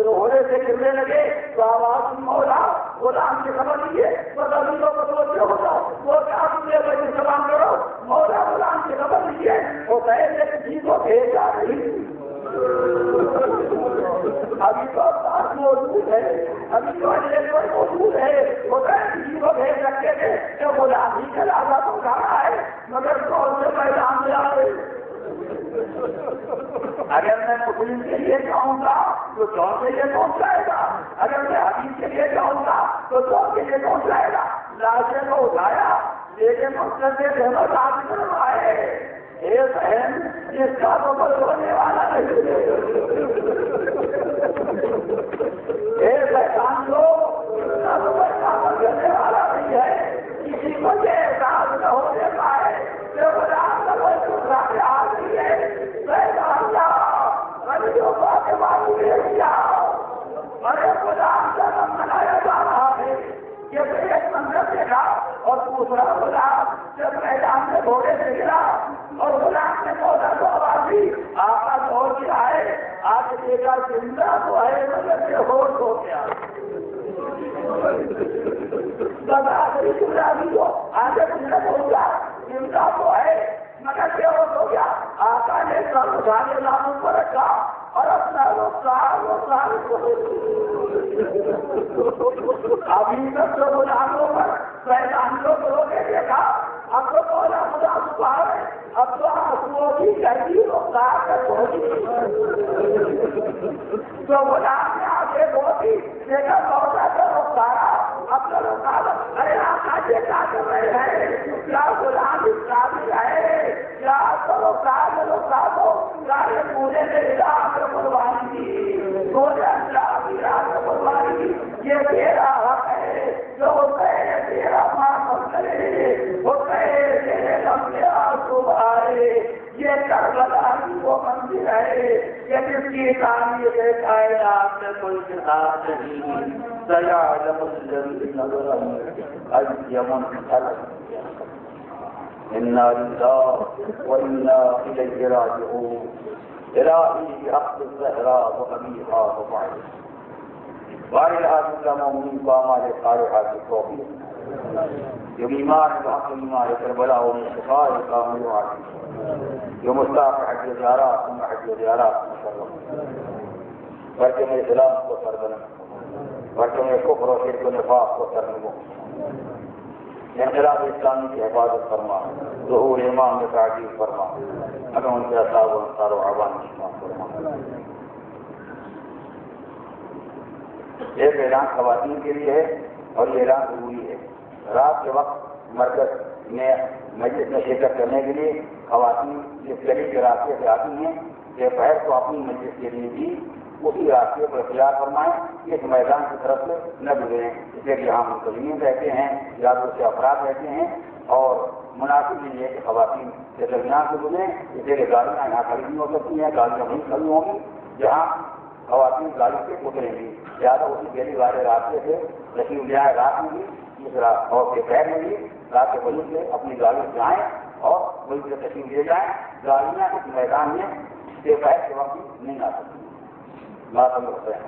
ہونے سے گرنے لگے تو آواز مولا غلام کی خبر لیے بدلوں کو سوچتے ہوگا وہ کیا تمہیں سلام کرو مولا غلام کی خبر لیجیے وہ پہلے کسی کو بھیجا نہیں. ابھی تو بات موجود ہے ابھی تو موجود ہے وہ کسی کو بھیج سکتے تھے کہ غلام ہی کا لازا تو کہا ہے مگر کون سے میدان میں آئے. اگر میں مسلم کے لیے جاؤں گا تو چور کے لیے پہنچ جائے گا. اگر میں حدیث کے لیے جاؤں گا تو چور کے لیے پہنچ جائے گا. لاشے کو اٹھایا لیکن مقصد سے رحمت آدمی کروائے ایک بہن جس کا تو کوئی ہونے والا نہیں ایک احسان لو جس کا تو کوئی کام کرنے والا نہیں ہے. کسی کو یہ احساس نہ ہونے پائے کہ خدا کا کوئی دوسرا خیال نہیں ہے. ارے خدا کا نام منایا جا رہا ہے. یہ ایک منظر دیکھا اور دوسرا غلام جب میدان میں گھوڑے سے گرا اور غلام نے مولا کو آواز دی آقا دوڑ کے آئے آج دیکھا زندہ تو ہے مگر سے ہوش ہو گیا. آگے پوچھنا پہنچا زندہ تو ہے مگر سے ہوش ہو گیا. آقا نے سب سارے لاموں پر رکھا اور اپنا ابھی تک جو غلاموں پر میدانوں کو روکے دیکھا اب تو مولا خدا سبحان ہے. اب تو آنسوؤں کی گہری رفتار کر ہوگی تو غلام نے آگے بہتی دیکھا مولا کا رفتارا اب تو رفتار. ارے آقا یہ کیا کر رہے ہیں کیا غلام اسلامی ہے کیا کرو سارے پورے میں علاق قربانی کی پورے اللہ قربانی یہ تیرا حق ہے جو کہے تیرا معاف کرے وہ کہے تیرے لمبے آنسو آئے. یہ کربلا کی وہ منزل ہے کہ جس کی تعمیر کائنات میں کوئی کتاب نہیں. سیعلم الذین ظلموا أَيَّ مُنقلب إِنَّا لِلَّهِ وَإِنَّا إِلَيْهِ رَاجِعُونَ. إِلَٰهِي بِحَقِّ الزَّهْرَاءِ وَأَبِيهَا وَبَعْدِهَا وَإِلَٰهِ الْمُؤْمِنِينَ وَمَا لِلْقَارِعَةِ التَّوْفِيقِ. جو بیمار بحق بیمار کربلا و شفاء کامل عاجل جو مستاق حج زیارات ان حج زیارات مشرف برکم اسلام کو سربلند برکم کفر و شرک و نفاق کو سرنگو انقلاب اسلامی کی حفاظت فرما ظہور امام میں تعجیل فرما ہمیں ان کے اصحاب و انصار و عوام شمار فرما. ایک اعلان خواتین کے لیے ہے اور یہ اعلان ضروری ہے. رات کے وقت مرکز میں مجلس میں شرکت کرنے کے لیے خواتین جس گلی کے راستے سے آتی ہیں کہ پہر تو اپنی مجلس کے لیے بھی اسی راستے پر اختیار فرمائیں. اس میدان کی طرف سے نہ گزریں اس لیے کہ یہاں منتظمین رہتے ہیں یا دوسرے افراد رہتے ہیں اور مناسب نہیں ہے کہ خواتین کے درمیان سے گزریں. اس لیے گاڑیاں یہاں کھڑی نہیں ہو سکتی ہیں گاڑیاں وہیں کھڑی ہوں گی جہاں خواتین گاڑی سے اتریں گی. زیادہ اسی گلی والے راستے سے تشریف لے آئے رات میں بھی دوسرا اور دوپہر میں بھی رات کے بجے سے اپنی گاڑی سے جائیں اور وہیں سے تشریف لے جائیں. گاڑیاں اس میدان میں دوپہر کے وقت نہیں آ سکتی. بات ہم کرتے ہیں